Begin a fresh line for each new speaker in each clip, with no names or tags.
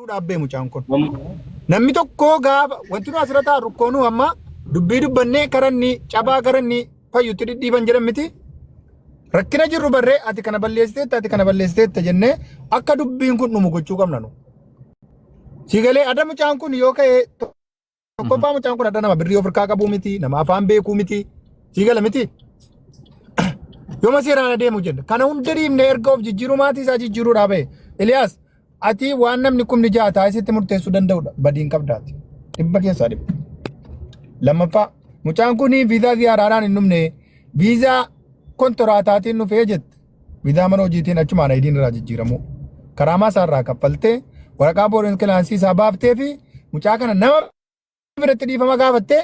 dhaabee mucaan kun. Namni tokko gaafa wanti nu asirratti rukkoonu amma dubbii dubbannee karanni cabaa karanni fayyutti dhidhiiban jedhan miti. Rakkina jirru barree ati kana balleessiteetta jennee akka dubbiin kun dhumu gochuu qabna nu. Sigalee ada mucaan kun yoo ka'e tokkoffaa mucaan kun ada nama birrii of hirkaa qabuu miti nama afaan beekuu miti sigala miti. Yooma seeraan adeemu jenna kana hunda dhiibnee erga of jijjiiruu maatii isaa jijjiiruudhaa bahe Eliyaas ati waan namni kumni jaataa isitti murteessuu danda'udha badiin qabdaati dhibba keessaa dhibba. Lammaffaa mucaan kun viizaa ziyaaraadhaan hin dhumne viizaa kontoraataatiin dhufee jette viizaa mana hojiitiin achumaan ayidiin irraa jijjiiramu karaamaa isaarraa kaffaltee waraqaa booreen kilaansii isaa baaftee fi mucaa kana nama biratti dhiifama gaafattee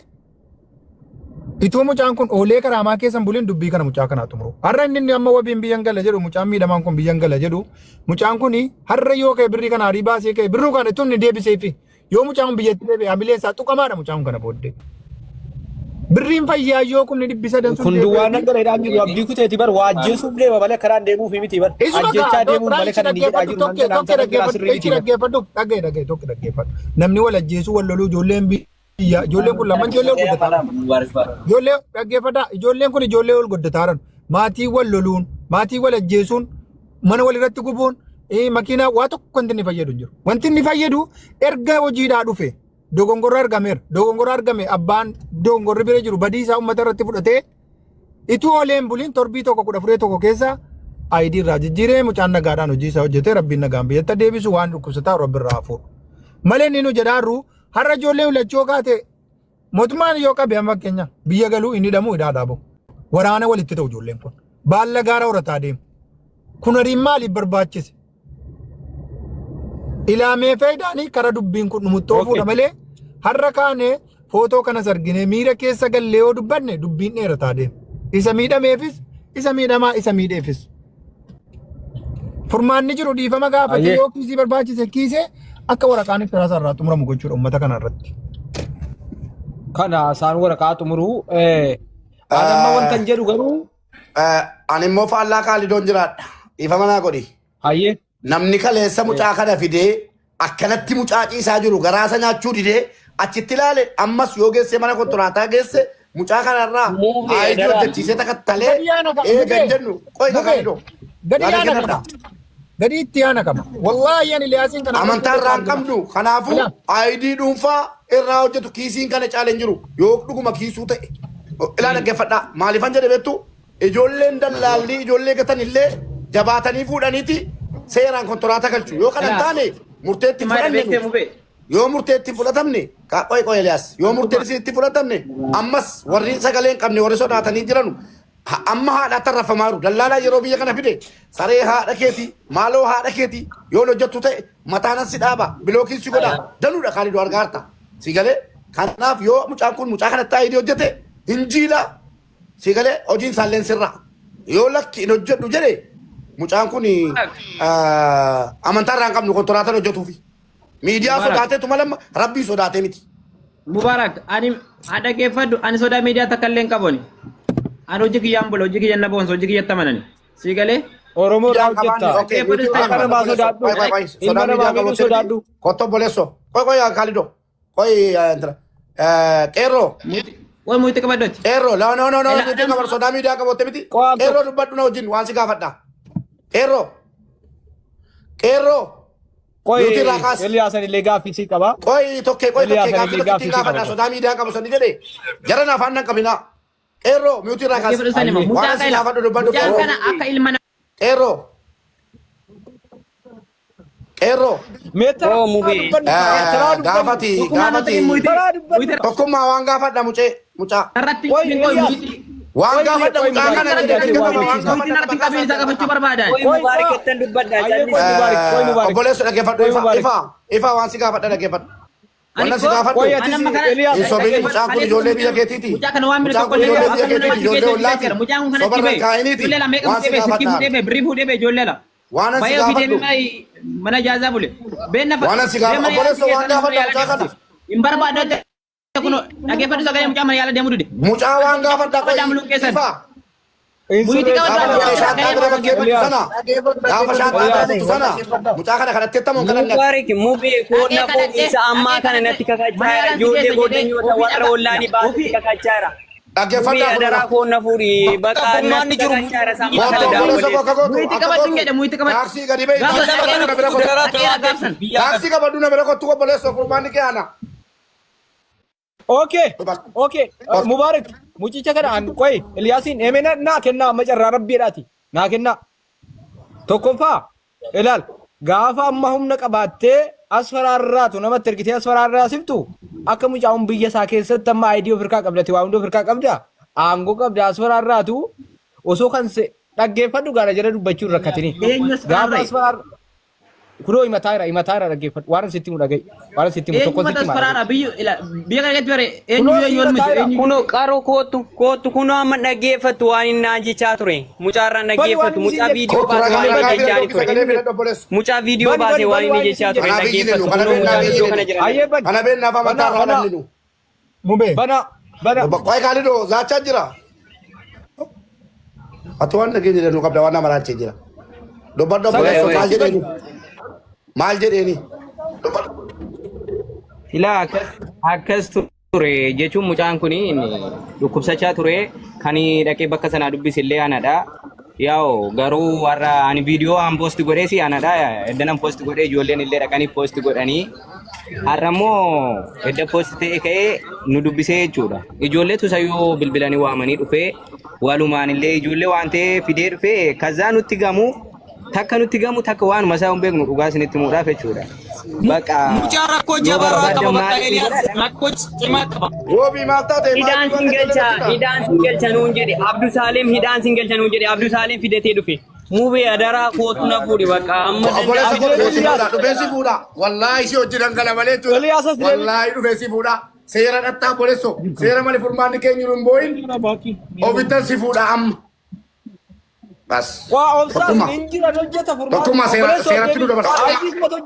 Itu mucaan kun oolee karaamaa keessan buliin dubbii kana mucaa kanaa xumuru. Har'a inni amma wabiin biyyan gala jedhu mucaan miidhamaan kun biyyan gala jedhu mucaan kun har'a yoo ka'e birrii kana arii baasee ka'e birruu kana ittiin deebisee fi yoo mucaan biyyatti deebi'e hamileen isaa tuqamaadha mucaan kana booddee. Birriin fayyaa yoo kumni dhibbisa dansuun
deebi'e. Kun duwwaan akka dheedhaan jiru abdii kuteeti bar waajjeesuuf deema malee karaan deemuuf miti bar. Ajjechaa deemuun malee kana ni jedhaa jiru.
Dhaggeeffadhu. Namni wal ajjeesuu wal loluu ijoolleen ijoolleen kun lamaan ijoollee ol goddataaran. Ijoollee dhaggeeffadhaa ijoolleen kun ijoollee ol goddataaran. Maatii wal loluun, maatii wal ajjeesuun, mana wal irratti gubuun, makiinaa waa tokko wanti inni fayyadu jiru. Wanti inni fayyadu erga hojiidhaa dhufe dogongorra argameera. Dogongorra argame abbaan dogongorri bira jiru badii isaa uummata irratti fudhatee ituu ooleen buliin torbii tokko kudha furee tokko keessa ayidii irraa jijjiiree mucaan nagaadhaan hojii isaa hojjetee rabbiin nagaan biyyatti deebisu waan dhukkubsataa robbi irraa hafuudha. Malee inni nu jedhaarru har'a ijoollee ulachoo kaate mootummaan yoo qabe amma keenya biyya galuu inni hidhamuu hidhaadhaa bahu. Waraana walitti ta'u ijoolleen kun. Baalla gaara horataa deemu. Kun horiin maaliif barbaachise? Ilaamee faayidaanii kara dubbiin kun dhumutti oofuudha malee har'a kaanee footoo kanas argine miira keessa gallee yoo dubbanne dubbiin dheerataa deema. Isa miidhameefis, isa miidhamaa, isa miidheefis. Furmaanni jiru dhiifama gaafate yoo kiisii barbaachise kiisee akka waraqaan firaasa irraa xumuramu gochuudha uummata kana irratti.
Kana isaan waraqaa xumuruu adamma wanta hin jedhu garuu
ani immoo faallaa kaalidoon jiraadha. Dhiifama naa godhi.
Hayyee.
Namni kaleessa mucaa kana fidee akkanatti mucaa ciisaa jiru garaasa nyaachuu didee achitti ilaale ammas yoo geesse mana kontoraataa geesse mucaa kanarraa ayidii hojjechiisee takattalee eegan jennu qoy kakaalidoo.
Gadi itti yaana qaba. Wallaahi ani Eliyaasiin kana
amantaa irraa hin qabnu. Kanaafuu ayidii dhuunfaa irraa hojjetu kiisiin kana caaleen jiru yoo dhuguma kiisuu ta'e ilaa dhaggeeffadhaa maaliifan jedhe beektu ijoolleen dallaalli ijoollee gatan illee jabaatanii fuudhaniiti seeraan kontoraataa galchu yoo kana taane murteetti fudhanne yoo murteetti fudhatamne qoy Eliyaas yoo murteetti itti fudhatamne ammas warri sagalee hin qabne warri sodaatanii jiranu amma haadha tarrafamaaru dallaalaa yeroo biyya kana fide saree haadha keeti maaloo haadha keeti yoo hojjettu ta'e mataanan si dhaaba bilookiin si godha danuudha kaalidoo argaarta si galee kanaaf yoo mucaan kun mucaa kanatti ayidii hojjete hinjiila si galee hojiin saalleen sirraa yoo lakki hin hojjedhu jedhe mucaan kun amantaa irraa hin qabnu kontoraataan hojjetuufi miidiyaa sodaateetu malamma rabbii sodaatee miti.
Mubarak ani dhaggeeffadhu ani sodaa miidiyaa takka illee hin qaboni. Ani hojii kiyyaan bula hojii kiyyan na boonsa hojii kiyyatti amanani. Si galee?
Oromoo irraa hojjetta. Kana maa sodaadhu? Ilma namaa miidhuu sodaadhu.
Kotto bolesso. Qoy kaalido. Qoy qeerroo.
Way muitti qabaddooti.
Qeerroo no muitti qabar sodaa miidiyaa qabotte miti. Qeerroo dubbadhu na wajjin waan si gaafadha. Qeerroo.
Qoy Eliyaasan illee gaaffii si qaba.
Qoy tokkee gaafadha sodaa miidiyaa qabu sani jedhe jara naaf aannan qabinaa. Qeerroo miutii irraa kaas. Waan si gaafadhu dubbadhu.
Kana akka ilma
Qeerroo.
Meetara.
Gaafati. Tokkummaa waan gaafadha mucaa. Waan gaafadha mucaa kana obboleessu dhaggeeffadhu ifa waan si gaafadha dhaggeeffadhu. Wanna si gaafadhu insobini mucaan kun ijoollee biyya keetiiti. Mucaan kun ijoollee biyya keetiiti ijoollee ollaati. Sobarra kaa'iniiti. Waan si gaafadha. Waan si gaafadhu.
Mana jaazaa bule.
Waan si gaafadhu obboleessu waan gaafadha mucaa kana.
Hin barbaadde kuno dhaggeeffadhu sagalee mucaa mana yaala deemu dude.
Mucaa waan gaafadha qoy ifa.
Buiti ka
Gaafa dhaqee shaantaa bira bakkee bultu sana. Gaafa shaantaa bira bultu sana. Mucaa kana kadhattee tamuun kadhanne.
Mubarak mubee koonna fuudhiinsa ammaa kana natti kakachaa ijoollee godhanyoota warra ollaanii baasii kakachaa
Dhaggeeffadhaa
adaraa koonna fuudhii bakka natti kakachaa sammaa kana daawwadee.
Buiti qabadhuun jedha buiti qabadhu.
Taaksii gadi bahi. Taaksii qabadhu na bira kottu obboleessa furmaanni kee ana.
Okay. Mubarak mucicha kana an qoy Eliyasin emena na kenna amma carraa rabbiidhaati na kenna tokkoffaa ilaal gaafa amma humna qabaattee asfaraarraatu namatti ergitee asfaraarraa siftu akka mucaa'uun biyya isaa keessatti amma aayidii ofirkaa qabdate waa hunda ofirkaa qabda aangoo qabda asfaraarraatu osoo kan dhaggeeffadhu gaara jala dubbachuun rakkatini gaafa asfaraarraa Kuno imataira dhaggeeffadhu waan sitti mudhagay waan sitti mu tokko sitti
maara biyya kana gadi bare eenyu miti
kuno qaro kootu kuno amma dhaggeeffatu waan inni ajjechaa ture mucaarraan dhaggeeffatu mucaa viidiyoo baasee waan inni jechaa ture mucaa viidiyoo baasee waan inni jechaa ture dhaggeeffatu kuno mucaa viidiyoo kana jira
kana been nafa mataa raawwan ninu
mube bana
qoy kaalido zaachaa jira atu waan dhageenya jedhu qabda waan namaraachee jira dobbaddo bolesso kaal jedhenu maal jedheeni
Sila akkas ture jechuun mucaan kun dhukkubsachaa ture kan dhaqee bakka sanaa dubbisillee anadha. Yaa'u garuu warra ani viidiyoo an poosti godhee si anadha. Edda nan poosti godhee ijoolleen illee dhaqanii poosti godhanii. Har'ammoo edda poosti ta'e ka'ee nu dubbisee jechuudha. Ijoolleetu sayyoo bilbilanii waamanii dhufee walumaan illee ijoollee waan ta'eef fidee dhufee kazaa nutti gamu. Takka nutti gamu takka waan masaa hin beeknu dhugaa isinitti muudhaaf jechuudha. Bakka
mucaa rakkoo jabaarraa qaba bakka Eliyaas rakkoo cimaa qaba.
Woobii maal taate
hidhaan singalcha nuun jedhe Abdusaalem hidhaan singalcha nuun jedhe Abdusaalem fidatee dhufe. Mubee adaraa kootu na fuudhi bakka amma
obboleessa koo dhufeessi fuudha. Wallaahi si hojii dangala malee jechuudha. Wallaahi dhufeessi fuudha. Seera dhattaa obboleessoo. Seera malee furmaanni keenya hin boo'in. Ofittan si fuudha amma. Bas.
Waa obsaas injira hojjeta furmaata.
Tokkummaa seeratti nu dabarsa.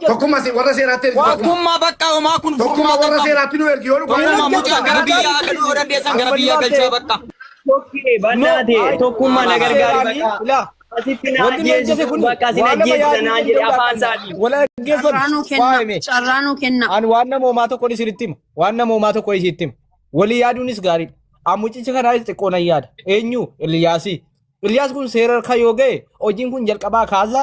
Tokkummaa warra seeratti ergi.
Tokkummaa bakka homaa kun
Tokkummaa warra seeratti nu ergi.
Tokkummaa mucaa gara biyyaa galuu dandeessan gara biyyaa galchaa bakka.
Tokkee bannaate tokkummaa na gargaari bakka. Asitti na ajjeesu bakka asin ajjeesu na jedhe afaan isaati.
Wala dhaggeeffatu.
Carraanuu kenna.
Ani waan namoomaa tokko isinitti hima. Waan namoomaa tokko isinitti hima. Walii yaaduunis gaariidha. Mucicha kanaa xiqqoo nan yaada. Eenyu Eliyaasii. Eliyaas kun seera harka yoo ga'e hojiin kun jalqabaa kaasa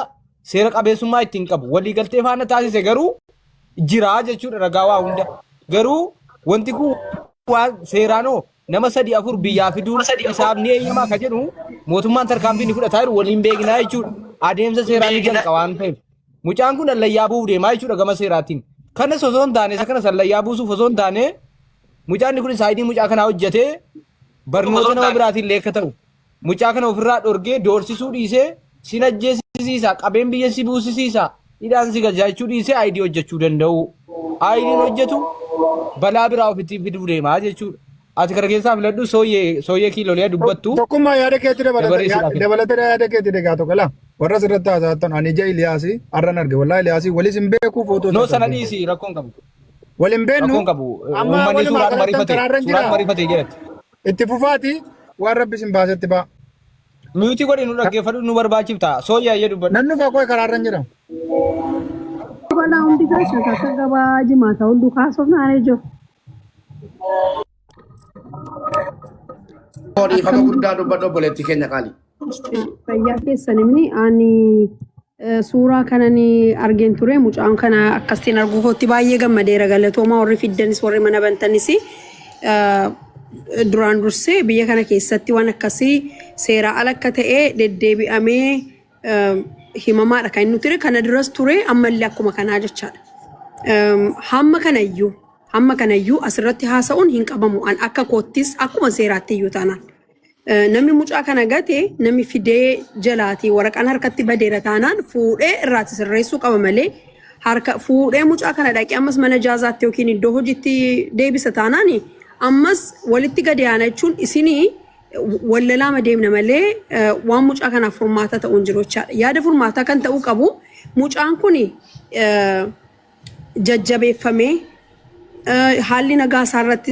seera qabeessummaa ittiin qabu walii galtee faana taasise garuu jira jechuudha ragaa waa hunda garuu wanti kun waan seeraanoo nama 3-4 biyyaa fiduun isaaf ni eeyyamaa ka jedhu mootummaan tarkaanfii ni fudhataa jiru waliin beeknaa jechuudha adeemsa seeraa ni jalqa waan ta'eef mucaan kun allayyaa bu'uu deemaa jechuudha gama seeraatiin kanas osoo hin taane isa kanas allayyaa buusuuf osoo hin taane mucaan kun saayidii mucaa kanaa hojjetee barnoota nama biraatiin leekka ta'u. Mucaa kana ofirraa dhorgee doorsisuu dhiisee sin ajjeesisiisa qabeen biyya si buusisiisa hidhaan si gajaachuu dhiisee aayidii hojjechuu danda'u. Aayidiin hojjetu balaa biraa ofitti fiduu deemaa jechuudha. Ati kana keessaa filadhu sooyyee kiiloolee dubbattu.
Tokkummaa yaada keetti dabalatee yaada keetti deegaa tokko laa. Warra sirratti haasa'atan ani ija Iliyaasii har'an arge wallaa Iliyaasii walis hin beeku footoo.
Noo sana dhiisi rakkoon qabu.
Waliin beennu.
Rakkoon qabu. Uummanni suuraan mariifatee jedhatti.
Itti fufaati waan rabbi sin baasetti ba'a.
Miyuutii godhe nu dhaggeeffadhu nu barbaachifta. Sooyyaa jedhu badha.
Nannu faqoo karaarran jedhamu.
Balaa hundi keessa akka gabaa jimaata hunduu kaasuuf naanee jiru.
Odeeffama guddaa dubbadhu obboleettii keenya qaali.
Fayyaa keessanii ani suuraa kanan argeen ture mucaan kana akkasiin arguu kootti baay'ee gammadeera galatooma warri fiddanis warri mana bantanis duraan dursee biyya kana keessatti waan akkasii seeraa ala akka ta'e deddeebi'amee himamaadha kan inni ture kana duras ture ammallee akkuma kanaa jechaadha. Hamma kanayyuu asirratti haasa'uun hin qabamu an akka koottis akkuma seeraatti iyyuu taanaan. Namni mucaa kana gate namni fidee jalaatii waraqaan harkatti badeera taanaan fuudhee irraatti sirreessuu qaba malee harka fuudhee mucaa kana dhaqee ammas mana jaazaatti yookiin iddoo hojiitti deebisa taanaan ammas walitti gadi aana jechuun isinii wallalaama deemna malee waan mucaa kanaaf furmaata ta'uu hin jiru jechaadha. Yaada furmaataa kan ta'uu qabu mucaan kun jajjabeeffamee haalli nagaa isaarratti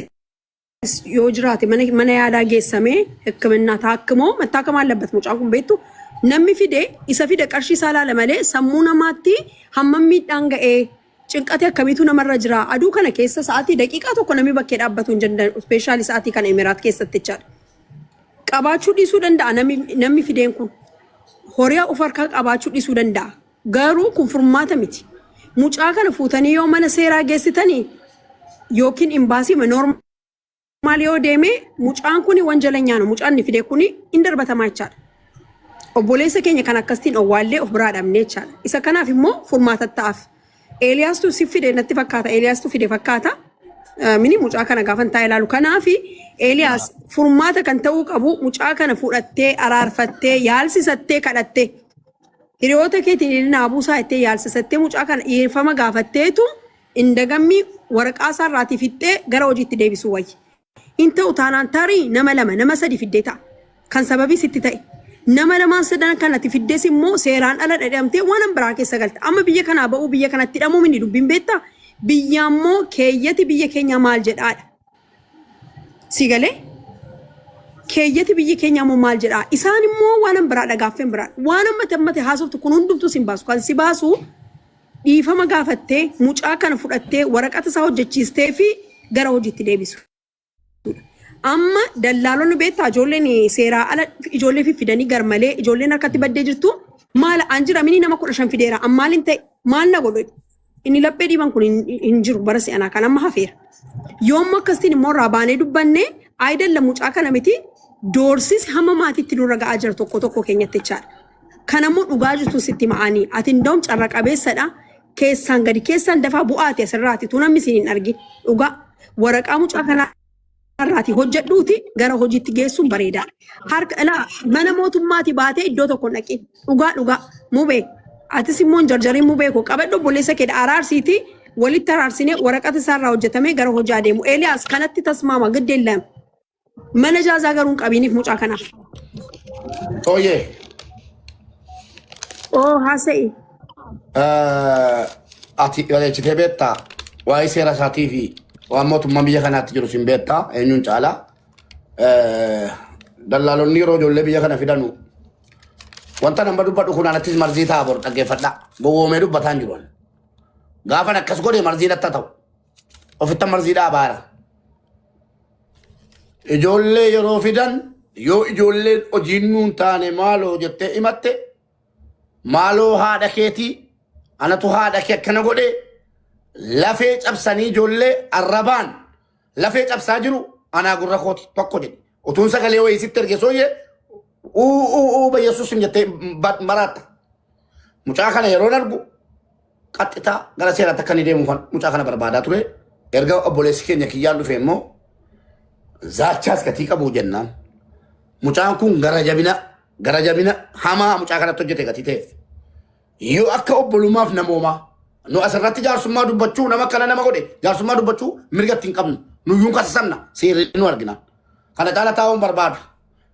yoo jiraate mana yaalaa geessamee hikimannaa taakkimoo mattaakama allabat mucaan kun beektu namni fide isa fide qarshii isaa laala malee sammuu namaatti hammam miidhaan ga'ee cinqatee akkamiitu namarra jira aduu kana keessa sa'aatii daqiiqaa tokko namni bakkee dhaabbatu hin danda'u ispeeshaalii sa'aatii kana Emiraat keessatti jechaadha. Qabaachuu dhiisuu danda'a namni fideen kun horiyaa of harkaa qabaachuu dhiisuu danda'a garuu kun furmaata miti. Mucaa kana fuutanii yoo mana seeraa geessitanii yookiin imbaasii normaal yoo deeme mucaan kun wanjalanyaanu mucaan ni fide kun hin darbatamaa jechaadha. Obboleessa keenya kan akkasiin owwaallee of biraa dhabnee jechaadha. Isa kanaaf immoo furmaata ta'aaf. Eeliyaastu si fide natti fakkaata. Eeliyaastu fide fakkaata. Mini mucaa kana gaafa taa'ee ilaalu. Kanaaf Eeliyaas furmaata kan ta'uu qabu mucaa kana fudhattee araarfattee yaalsisattee kadhattee hiriyoota keetiin naabuusaa ittee yaalsisattee mucaa kana dhiyeeffama gaafatteetu indagammi waraqaa isaarraatii fixxee gara hojiitti deebisuu wayyi. In ta'u taanaan tarii nama lama nama sadi fiddee ta'a. Kan sababii sitti ta'e. Nama lamaan sadan kanatti fiddees immoo seeraan ala dhadhamtee waan biraa keessa galte. Amma biyya kanaa ba'uu biyya kanatti hidhamuu mini dubbiin beektaa? Biyya immoo keeyyati biyya keenya maal jedhaadha. Sigalee? Keeyyati biyya keenya immoo maal jedhaa? Isaan immoo waan biraa dhagaaffeen biraa. Waan ammate haasoftu kun hundumtuu si baasu. Kan si baasu dhiifama gaafattee mucaa kana fudhattee waraqata isaa hojjechiistee fi gara hojiitti deebisu. Amma dallaalonni beektaa ijoolleen seeraa ala ijoollee fidanii garmalee ijoolleen harkatti baddee jirtu maal anjira mini nama 15 fideera ammaalin ta'e maal na godhe inni laphee dhiiban kun hin jiru bara si'anaa kan amma hafeera. Yoomma akkasiin immoo irraa baanee dubbanne aayidalla mucaa kana miti doorsis hamma maatiitti nurra ga'aa jira tokko keenyatti jechaadha. Kanammoo dhugaa jirtu sitti ma'anii ati hundaa'um carra qabeessadha keessaan gadi keessaan dafaa bu'aati asirraati tu namni siin hin argin dhugaa waraqaa mucaa kanaa. Har'aati hojjedhuuti gara hojiitti geessuun bareedaadha. Harka mana mootummaati baatee iddoo tokko dhaqi. Dhugaa mubee. Atis immoo jarjariin mubee koo qabadhu obboleessa kee araarsiiti walitti araarsinee waraqata isaarraa hojjetamee gara hojii adeemu. Eeliyaas kanatti tasmaama giddeellaan. Mana jaazaa garuu hin qabiiniif mucaa kanaaf.
Oye.
Haasa'i.
Ati walitti beektaa waa'ee seera isaatii fi waan mootummaa biyya kanaatti jiru sin beektaa eenyuun caalaa dallaalonni yeroo ijoollee biyya kana fidanu wanta nama dubbadhu kun anattis marzii ta'a bor dhaggeeffadha gowwoomee dubbataan jiru gaafan akkas godhe marziin atta ta'u ofitti marziidhaa baara ijoollee yeroo fidan yoo ijoolleen hojiin nuun taane maaloo jettee himatte maaloo haadha keetii anatu haadha kee akkana godhe lafee cabsanii ijoollee arrabaan lafee cabsaa jiru anaa gurra kooti tokko jedhe utuun sagalee wayii sitti erge sooyyee bayyeessuus hin jettee maraatta mucaa kana yeroo argu qaxxitaa gara seeraatti akka inni deemuufan mucaa kana barbaadaa ture erga obboleessi keenya kiyyaan dhufe immoo zaachaas gatii qabu jennaan mucaan kun gara jabina hamaa mucaa kanatti hojjete gatii ta'eef yoo akka obbolummaaf namoomaa nu asirratti jaarsummaa dubbachuu nama kana nama godhe jaarsummaa dubbachuu mirgatti hin qabnu nuyyuun kasasamna seerri nu argina kana caala taa'uun barbaadu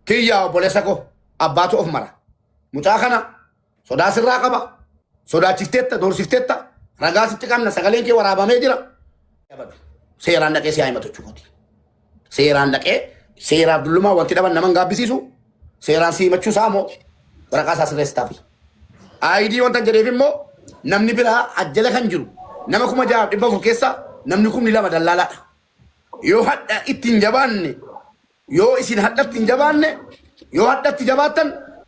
kiyyaa obboleessa koo abbaatu of mara mucaa kana sodaa sirraa qaba sodaachifteetta doorsifteetta ragaa sitti qabna sagaleen kee waraabamee jira seeraan dhaqee si haimatu jechuudha seeraan dhaqee seeraaf dullummaa wanti dhaban naman gaabbisiisu seeraan si himachuu isaa moo waraqaa isaa sirreessitaafi aayidii wanta jedheef immoo namni biraa ajjala kan jiru nama 6,400 keessa namni 2,000 dallaalaadha. Yoo hadha ittiin jabaanne yoo isin hadhatti hin jabaanne yoo hadhatti jabaatan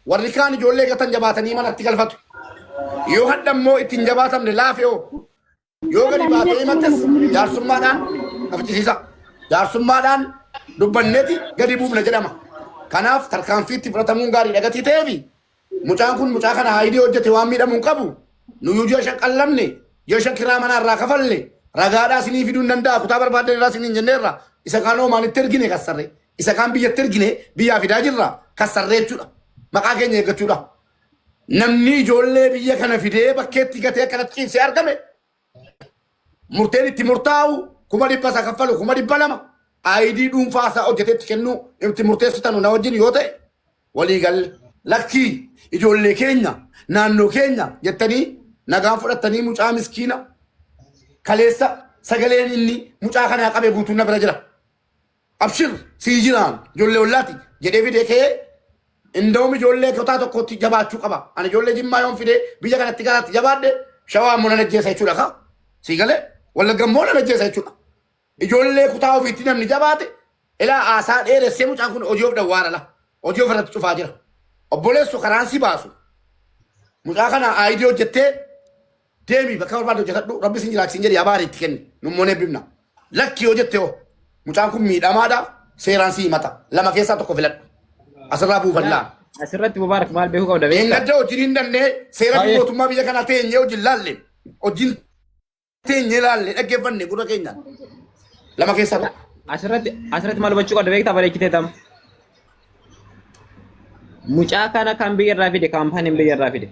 warri kaan ijoollee gatan jabaatanii manatti galfatu. Yoo hadha immoo ittiin jabaatamne laafee yoo gadi baatee himattes jaarsummaadhaan afcisiisa. Jaarsummaadhaan dubbanneeti gadi buufna jedhama. Kanaaf tarkaanfiitti fudhatamuun gaarii dhagatii ta'eefi mucaan kun mucaa kana haayidii hojjete waan miidhamuun qabu. Nuyu joshan qallamne joshan kiraa manaa irraa kafalle ragaadhaa sinii fiduu hin danda'a kutaa barbaadan irraa siniin jenneerra isa kaan oomaanitti ergine kassarre isa kaan biyyatti ergine biyyaa fidaa jirra kassarree jechuudha maqaa keenya eeggachuudha namni ijoollee biyya kana fidee bakkeetti gatee akkanatti ciibsee argame murteen itti murtaa'u 1,000 isa kaffalu 200 aayidii dhuunfaa isaa hojjeteetti kennuu itti murteessitanu na wajjin yoo ta'e walii galle lakkii ijoollee keenya naannoo keenya jettanii nagaan fudhattanii mucaa miskiina kaleessa sagaleen inni mucaa kanaa qabee guutuun na bira jira. abshir sii jiraan ijoollee ollaati jedhee fide kee indoomi ijoollee kutaa tokkotti jabaachuu qaba. Ani ijoollee Jimmaa yoon fide biyya kanatti kanatti jabaadhe Shawaa immoo nan ajjeesa jechuudha ka. Sii galee Wallagga immoo nan ajjeesa jechuudha. Ijoollee kutaa ofiitti namni jabaate ilaa aasaa dheeressee mucaan kun hojii of dhawwaarala. Hojii of irratti cufaa jira. Obboleessu karaan si baasu. Mucaa kana aayidii hojjettee deemii bakka barbaade hojjetadhu rabbi sin jiraachisiin jedhee abaari itti kenni. Nummoon eebbifna. Lakki hojjette hoo. Mucaan kun miidhamaadha. Seeraan si himata. Lama keessaa tokko filadhu. Asirraa buufallaa.
Asirratti Mubaarak maal beekuu qabda beektaa?
Engadda hojiin hin dandee seera mootummaa biyya kanaa teenyee hojiin laalle. Hojiin teenyee laalle dhaggeeffanne gurra keenyaan. Lama keessaa tokko.
Asirratti maal hubachuu qabda beektaa bareechitee tam. Mucaa kana kan biyya irraa fide kaampaaniin biyya irraa fide.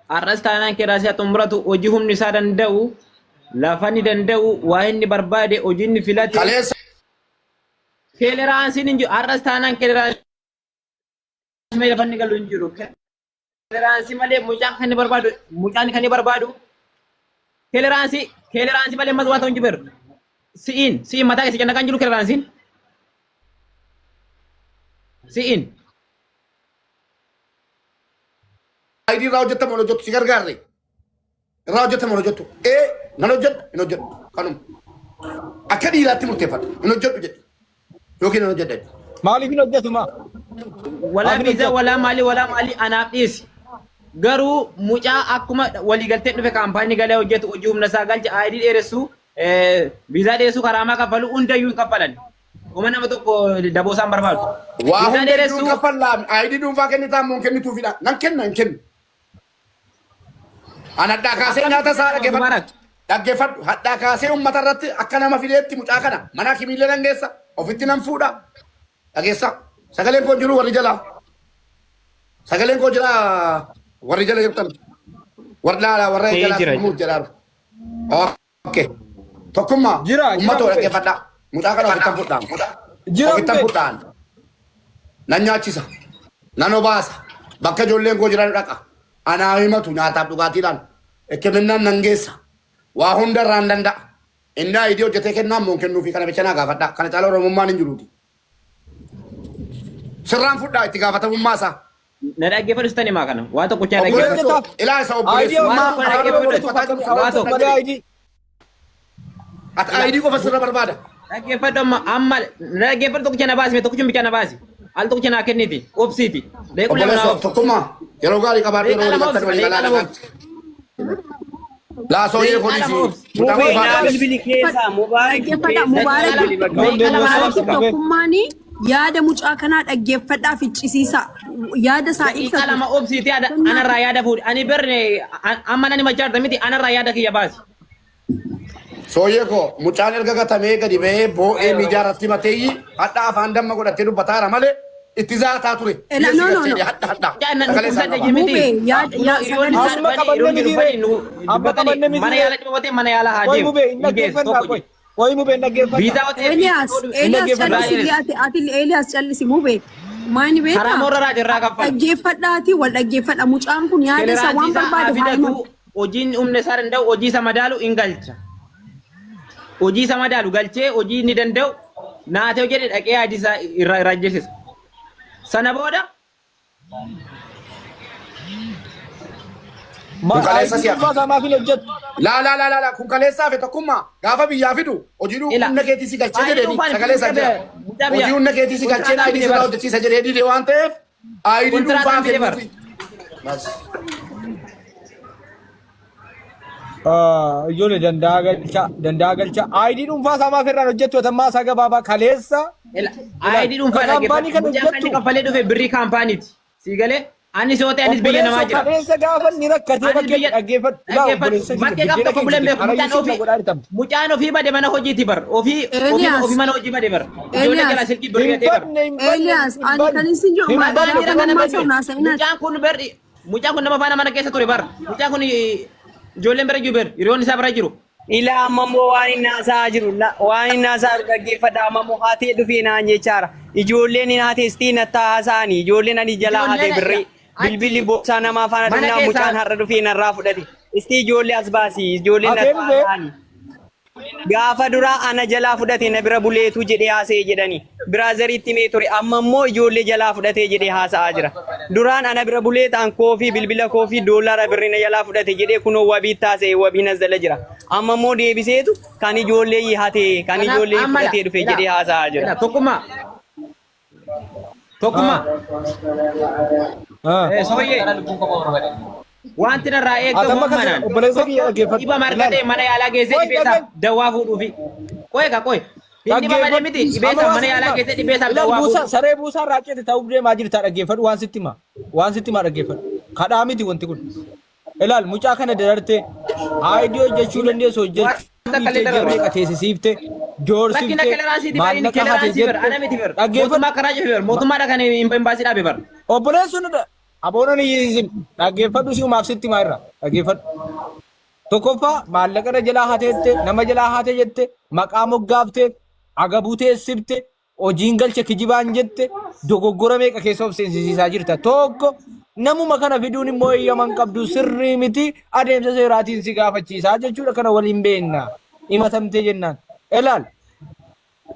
Har'as taanaan keeraasii haa xumuratu hojii humni isaa danda'u lafa ni danda'u waa inni barbaade hojii inni filate.
Kaleessa.
Keeleraansiin hin jiru har'as taanaan keeleraansiin lafa inni galu hin jiru. Keeleraansi malee mucaan kan inni barbaadu keeleraansi malee mas waa ta'u hin jiru. Si'iin mataa keessa janna kan jiru keeleraansiin. Si'iin.
Aidii irraa hojjettamu hin hojjettu si gargaarre. Irraa hojjettamu hin hojjettu. Nan hojjedhu hin hojjedhu kanuma. Akka dhiiraatti murteeffadhu hin hojjedhu jedhe. Yookiin hin hojjedhu.
Maaliif hin hojjetu maa?
Walaa biiza walaa maali anaaf dhiisi. Garuu mucaa akkuma waliigaltee dhufe kaampaanii galee hojjetu hojii humna isaa galcha aayidii dheeressu biizaa dheeressu karaamaa kaffalu hundayyuu hin kaffalan. Uma nama tokko daboo isaan barbaadu.
Waa hundayyuu kaffallaan aayidii dhuunfaa kennitaa immoo kennituufidha. Nan kenna hin kennu. Ana haddaa kaasee nyaata isaa dhaggeeffadhu. Haddaa kaasee uummata irratti akka nama fideetti mucaa kana mana kimiillee nan geessa ofitti nan fuudha. Dhageessa sagaleen koo jiru warri jalaa. Sagaleen koo jira warri jala jirtan. Warra jalaa muut jedhaaru. Okkee. Tokkummaa uummatoo dhaggeeffadhaa. Mucaa kana ofittan fudhaan. Ofittan fudhaan. Nan nyaachisa. Nan obaasa. Bakka ijoolleen koo jiran dhaqa. Anaa himatu nyaataaf dhugaatiidhaan. Ekkeminnaan nan geessa. Waa hunda irraan danda'a. Inni aayidii hojjetee kennaan moo kennuufi kana bicha naa gaafadhaa. Kana caala Oromummaan hin jiruuti. Sirraan fudhaa itti gaafatamummaa isaa.
Na dhaggeeffadhu sitani maa kana waa tokko chaa dhaggeeffadhu.
Ilaa isa obboleessu. Ati aayidii qofa sirra barbaada.
Dhaggeeffadhu amma dhaggeeffadhu tokko na baasi tokko bicha na baasi. Al tokko naa kenniti obsiiti.
Obboleessu tokkummaa yeroo gaarii qabaadhu yeroo waliin waliin galaa. Laa sooyee polisii.
Bilbili keessa
Mubaarak tokkummaanii yaada mucaa kanaa dhaggeeffadhaa ficcisiisa. Yaada isaa
ibsa. Lama obsiiti anarraa yaada fuudhi. Ani birne amma nani machaarta miti anarraa yaada kiyya baasi.
Sooyee koo mucaan erga gatamee gadi ba'ee boo'ee miidiyaa irratti mateeyyi hadhaa afaan damma godhattee dubbataara malee itti zaataa ture.
Mana yaala dhibatee mana yaala haa deemu.
Elias callisi mubee. Maani beekaa?
Karaa morraa jirraa kaffala.
Dhaggeeffadhaati wal dhaggeeffadha mucaan kun yaada isaa waan barbaadu haa himu.
Hojiin humna isaa danda'u hojii isa madaalu hin galcha. Hojii isa madaalu galchee hojii inni danda'u naatee jedhe dhaqee yaadi isaa irraa ajjeesisa. Sana booda
laa kun kaleessaa fi tokkummaa gaafa biyyaa fidu hojii humna keetii si galchee jedheni sagaleessaa jira. Hojii humna keetii si galchee aayidii sirraa hojjechiisa jedhee dide waan ta'eef aayidii dhuunfaa kennuufi.
Ijoollee danda'a galcha aayidii dhuunfaa isaa maaf irraan hojjettu atammaa isaa gabaabaa kaleessa.
Aayidii dhuunfaa dhaggeeffatu kaffalee dhufe birrii kaampaaniiti. Sii galee anis yoo ta'e anis biyya namaa jira.
Kaleessa gaafa ni rakkatee bakkee dhaggeeffatu.
Bakkee gaafa tokko buleen beeku mucaan ofii bade mana hojiiti bar ofii mana hojii bade bar. Ijoollee jala silkii birrii gatee bar.
Elias ani kan isin jiru
mucaan kun nama faana mana keessa ture bar. Mucaan kun ijoolleen bira jiru bar hiriyoonni isaa bira jiru.
Ila ammoo waan inni haasaa jiru waan inni haasaa dhaggeeffadha ammoo haatee dhufee naan jechaara. Ijoolleen haatee istiin attaa haasaanii ijoolleen ani jalaa haatee birrii bilbilli booksaa namaa faana dhannaa mucaan har'a dhufee narraa fudhate. Istii ijoollee as baasii ijoolleen attaa haasaanii. Gaafa duraa ana jalaa fudhate na bira buleetu jedhee haasa'e jedhani. Biraazariitti mee ture amma immoo ijoollee jalaa fudhatee jedhee haasa'aa jira. Duraan ana bira bulee ta'an koofii bilbila koofii doolaara birrii na jalaa fudhate jedhee kunoo wabiitti haasa'e wabii nas jala jira. Amma immoo deebiseetu kan ijoollee hate kan ijoollee fudhatee dhufe jedhee haasa'aa jira.
Tokkummaa. Tokkummaa. Sooyyee. Wanti narraa eegamu manaan dhiba margatee mana yaalaa geessee dhibeessaaf dawaa fuudhuufi. Qo'e ka qo'e. Inni malee miti dhibeessaaf mana yaalaa geessee dhibeessaaf dawaa fuudhu.
Saree buusaa raacete ta'uu deemaa jirta dhaggeeffadhu waan sitti himaa. Waan sitti himaa dhaggeeffadhu. Kadhaa miti wanti kun. Ilaal mucaa kana dararte aayidii hojjechuu dandeessu hojjechuu meeqa teessisiifte joorsifte maallaqa hate jette
mootummaa karaa jiru mootummaadha kan imbaasii dhaabe bar.
Obboleessuun aboonan dhaggeeffadhu si umaaf sitti himaa irra dhaggeeffadhu. Tokkoffaa maallaqa jalaa hateette nama jalaa hate jette maqaa moggaafte agabuu teessifte hojiin galche kijibaan jette dogoggora meeqa keessa of seensisiisaa jirta. Tokko namuma kana fiduun immoo eeyyaman qabdu sirrii miti adeemsa seeraatiin si gaafachiisaa jechuudha kana waliin beekna himatamtee jennaan. Ilaal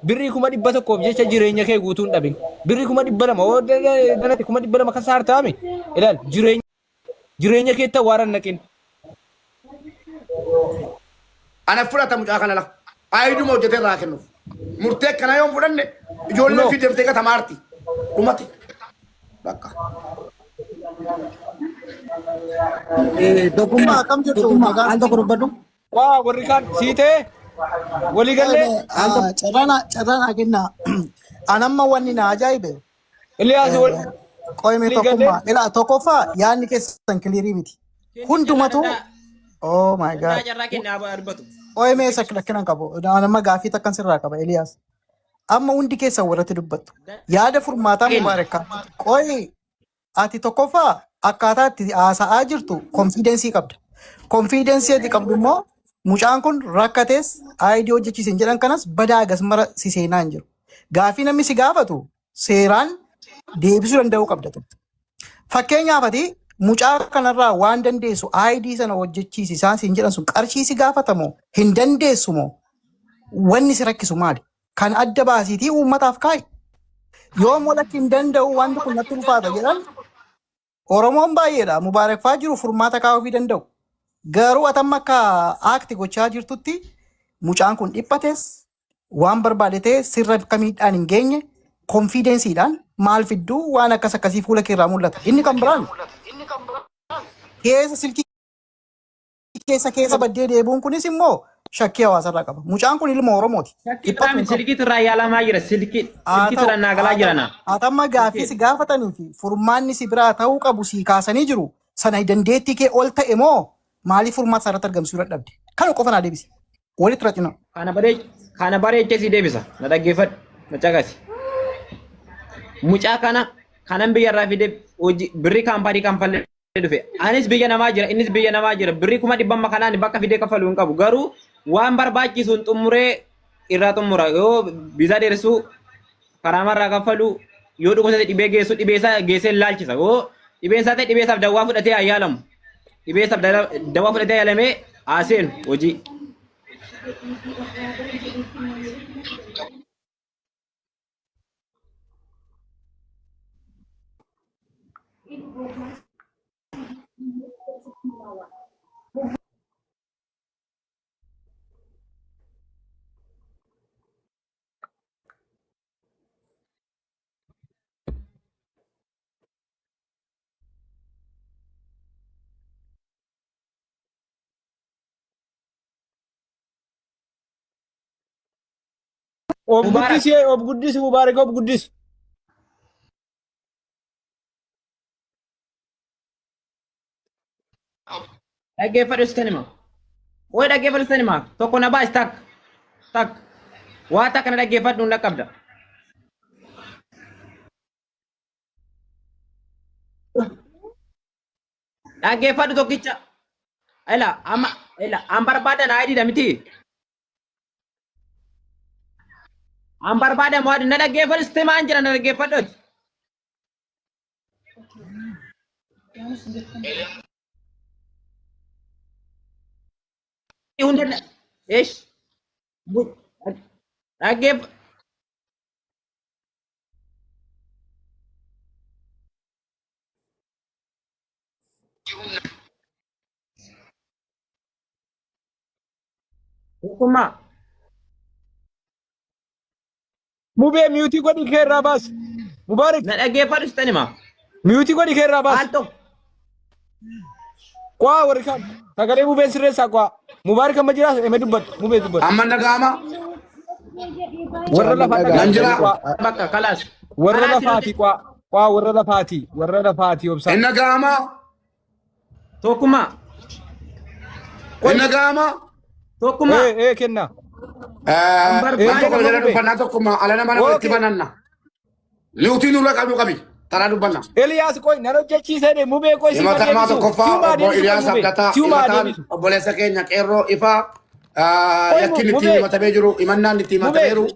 birrii 100,000 jecha jireenya kee guutuun dhabe birrii 200,000 danatti 200,000 kan saartaame ilaal jireenya kee tawaaran naqin.
Ana fudhata mucaa kana la. Aayiduma hojjetee irraa kennuuf. Murtee akkana yoo fudhanne ijoollee fi deemtee gata maarti. Dhumate. Bakka.
Tokkummaa akkam jirtu maqaan tokko dubbadhu.
Waa warri kaan siitee walii gallee
carraan kenna. Anamma wanni na ajaa'ibe.
Iliyaas
Qoyme tokkummaa. Ila tokkoffaa yaadni keessan kiliirii miti. Hundumatu oh my god. Qoyme isa lakkinan qabu. Anamma gaafii takkan sirraa qaba Iliyaas. Amma hundi keessan warratti dubbattu. Yaada furmaataa mubaarakka. Qoy ati tokkoffaa akkaataa itti haasa'aa jirtu konfiidensii qabda. Konfiidensii ati qabdu immoo mucaan kun rakkatees aayidii hojjechiisan jedhan kanas badaa agas mara si seenaa hin jiru. Gaafii namni si gaafatu seeraan deebisuu danda'uu qabda. Fakkeenyaaf ati mucaa kanarraa waan dandeessu aayidii sana hojjechiisi isaan siin jedhan sun qarshii si gaafatamoo hin dandeessu moo wanni si rakkisu maali? Kan adda baasiitii uummataaf kaa'i. Yoo molakki hin danda'u wanti kun natti ulfaata jedhan Oromoon baay'eedha mubaarakfaa jiru furmaata kaa'uu danda'u. Garuu atamma akka aakti gochaa jirtutti mucaan kun dhiphates waan barbaadate sirra kamiidhaan hin geenye konfiidensiidhaan maal fidduu waan akkas akkasii fuula keerraa mul'ata. Inni kan biraan keessa silkii keessa baddee deebuun kunis immoo shakkii hawaasarraa qaba. Mucaan kun ilma Oromooti.
Silkii irraa yaalamaa jira. Silkii irraa naagalaa jirana.
Atamma gaafii si gaafatanii fi furmaanni si biraa ta'uu qabu si kaasanii jiru. Sana dandeettii kee ol ta'e moo maaliif furmaata sararratti argamsiisuu dadhabde? Kana qofa naa deebisi. Walitti raccina.
Kana bareechee si deebisa. Na dhaggeeffadhu. Macaaqasi. Mucaa kanan biyyarraa fide birrii kaampaanii kanfalee dhufe. Anis biyya namaa jira, innis biyya namaa jira. Birrii 100,000 kanaan bakka fidee kafaluu hin qabu. Garuu waan barbaachisuun xumuree irraa xumura. Yoo biizaa dheeressuu karaa marraa kafaluu yoo dhukkubsate dhibee geessu dhibeessaa geessee laalchisa. Yoo dhibeensaa ta'e dhibeessaaf dawaa fudhatee ayyaalamu. Dhibeessaaf dawaa fudhatee ayyaalamee haaseenu hojii.
Ob guddisi Mubaarak ob guddisi.
Dhaggeeffadhu isaan himaa. Way dhaggeeffadhu isaan himaa. Tokko na baas tak. Waa takka na dhaggeeffadhu hunda qabda. Dhaggeeffadhu tokkicha. An barbaadan ayidiidha miti. An barbaadan waadi na dhaggeeffadhu sisteemaan jira na dhaggeeffadhu. Hunda ish Dhaggeef tokkummaa
Mubee miyuutii godhi kee irraa baas. Mubaarik
na dhaggeeffadhu sitan hima.
miyuutii godhi kee irraa baas.
Haal tokko
Kwaa warri kaan sagalee mubeen sirreessaa kwaa. Mubaarik amma jiraas eme dubbatu mubee dubbatu.
Amma nagaama.
Warra lafaa
Nan jira.
dhagaatti
bakka kalaas.
warra lafaati kwaa. Kwaa warra lafaati obsaa.
Inni nagaama.
Tokkummaa
Inni nagaama.
tokkummaa
Kenna.
Waan tokko jala dubbannaa tokkummaa ala nama nama itti bananna. Liutii nurra qabdu qabi. Taraa dubbanna.
Eliyaas qoy nan hojjechiisee de mubee qoy si
Himatamaa tokkoffaa obbo Iliyaas Abdataa
Siumaa
himataan
deebisu.
obboleessa keenya qeerroo ifaa yakkin itti
Mubee.
himatamee jiru himannaan itti himatameeru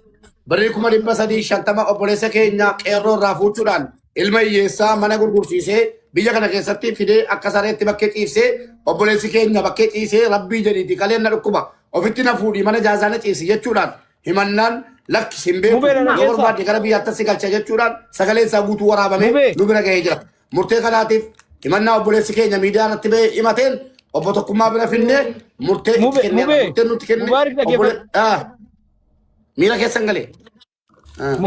birrii 350 obboleessa keenya qeerroo irraa fuuchuudhaan ilma hiyyeessaa mana gurgursiisee biyya kana keessatti fidee akka sareetti bakkee ciibsee obboleessi keenya bakkee ciisee rabbii jedhiiti kaleen na dhukkuba ofitti na fuudhii mana jaazaana ciisi jechuudhaan himannaan lakki simbeeku
Mubee na
yoo
dhageessaa.
barbaadde gara biyyaatti si galcha jechuudhaan sagalee isaa guutuu waraabamee
Mubee.
nu bira gahee jira. Murtee kanaatiif himannaa obboleessi keenya miidiyaa irratti ba'ee himateen obbo Tokkummaa bira finnee murtee itti
Mubee,
kennee
Mubee.
murtee nutti kenne
Mubaarik dhaggeeffadhu.
miira keessan galee.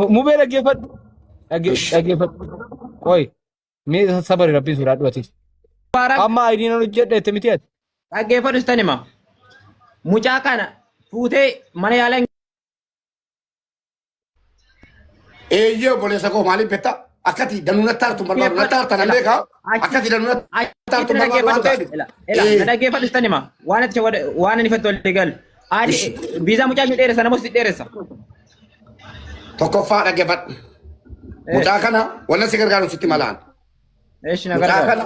Mubee dhaggeeffadhu. Dhaggeeffadhu. Qoy mee sabari rabbiin suuraa dhuwatis. Amma ayidiin anu jedhe itti miti ati.
dhaggeeffadhu sitan hima. Mucaa kana fuutee mana yaalan
Eeyyee obboleessa koo maaliif beektaa? Akkati danuu natti hartu barbaadu natti harta nan beekaa. Akkati danuu natti hartu barbaadu waan ta'eef.
na dhaggeeffadhu sitan hima. Waan ati waan ani fattu walii galu. Viizaa mucaa mi dheeressa namoota si dheeressa.
Tokkoffaa dhaggeeffadhu. Mucaa kana wanna si gargaaru sitti malaan.
Eesh na
Mucaa
gargaara.
kana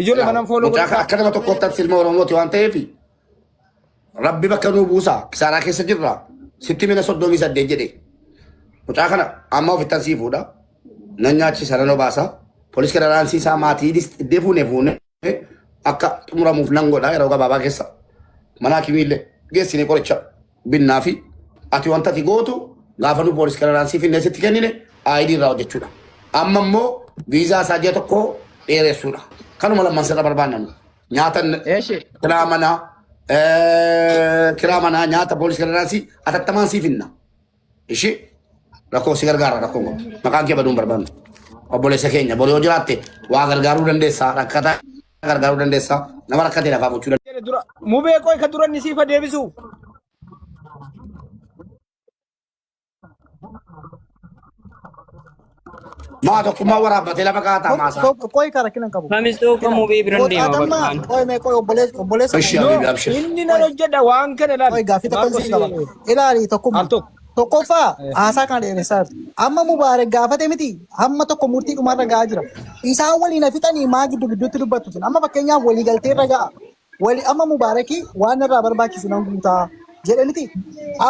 Ijoollee manaan fooloo
mucaa kana akka nama tokkotti silma Oromooti waan ta'eef rabbi bakka nuu buusaa kisaaraa keessa jirra sitti mina 38 jedhe. Mucaa kana amma ofittan sii fuudha. Nan nyaachisa nan obaasa. Poolis federaalsiisaa maatii iddee fuune akka xumuramuuf nan godha yeroo gabaabaa keessa. Mana hakimiillee geessine qoricha binnaa fi ati wanta ati gootu gaafa nu poolis federaalsii finnee sitti kennine ayidii irraa hojjechuudha. Amma immoo viizaa isaa ji'a tokko dheeressuudha. Kanuma lamman sirra barbaannu. Nyaata
Eesh
kiraa manaa nyaata poolis federaalsii atattamaan sii finna. Ishii rakkoo si gargaara rakkoo kun maqaan kee baduun barbaannu. Obboleessa keenya borii yoo jiraatte waa gargaaruu dandeessaa rakkataa gargaaruu dandeessaa nama rakkatee lafaa gochuu dandeessaa.
Mubee qoy ka duran isiifa deebisu.
Maa tokkummaa waraabbatee lafa qaataa maasaa.
Qoy kara kinan qabu.
Kamistuu kan mubee biran deema
Adamma
bakkaan.
qoy mee qoy obboleessa.
Ishi Habibi abshir.
Inni nan hojjedha waan kana
Qoy
ilaali.
gaafii tokko qaba. Ilaali tokkummaa.
Al tokko.
Tokkoffaa haasaa kana dheeressaa jirti. Amma Mubaarak gaafate miti. Amma tokko murtii dhumarra gahaa jira. Isaan waliin fixanii maa gidduutti dubbatu sun. Amma fakkeenyaaf walii galteerra ga'a. Amma Mubaarakii waan irraa barbaachisu nan guutaa jedhe miti.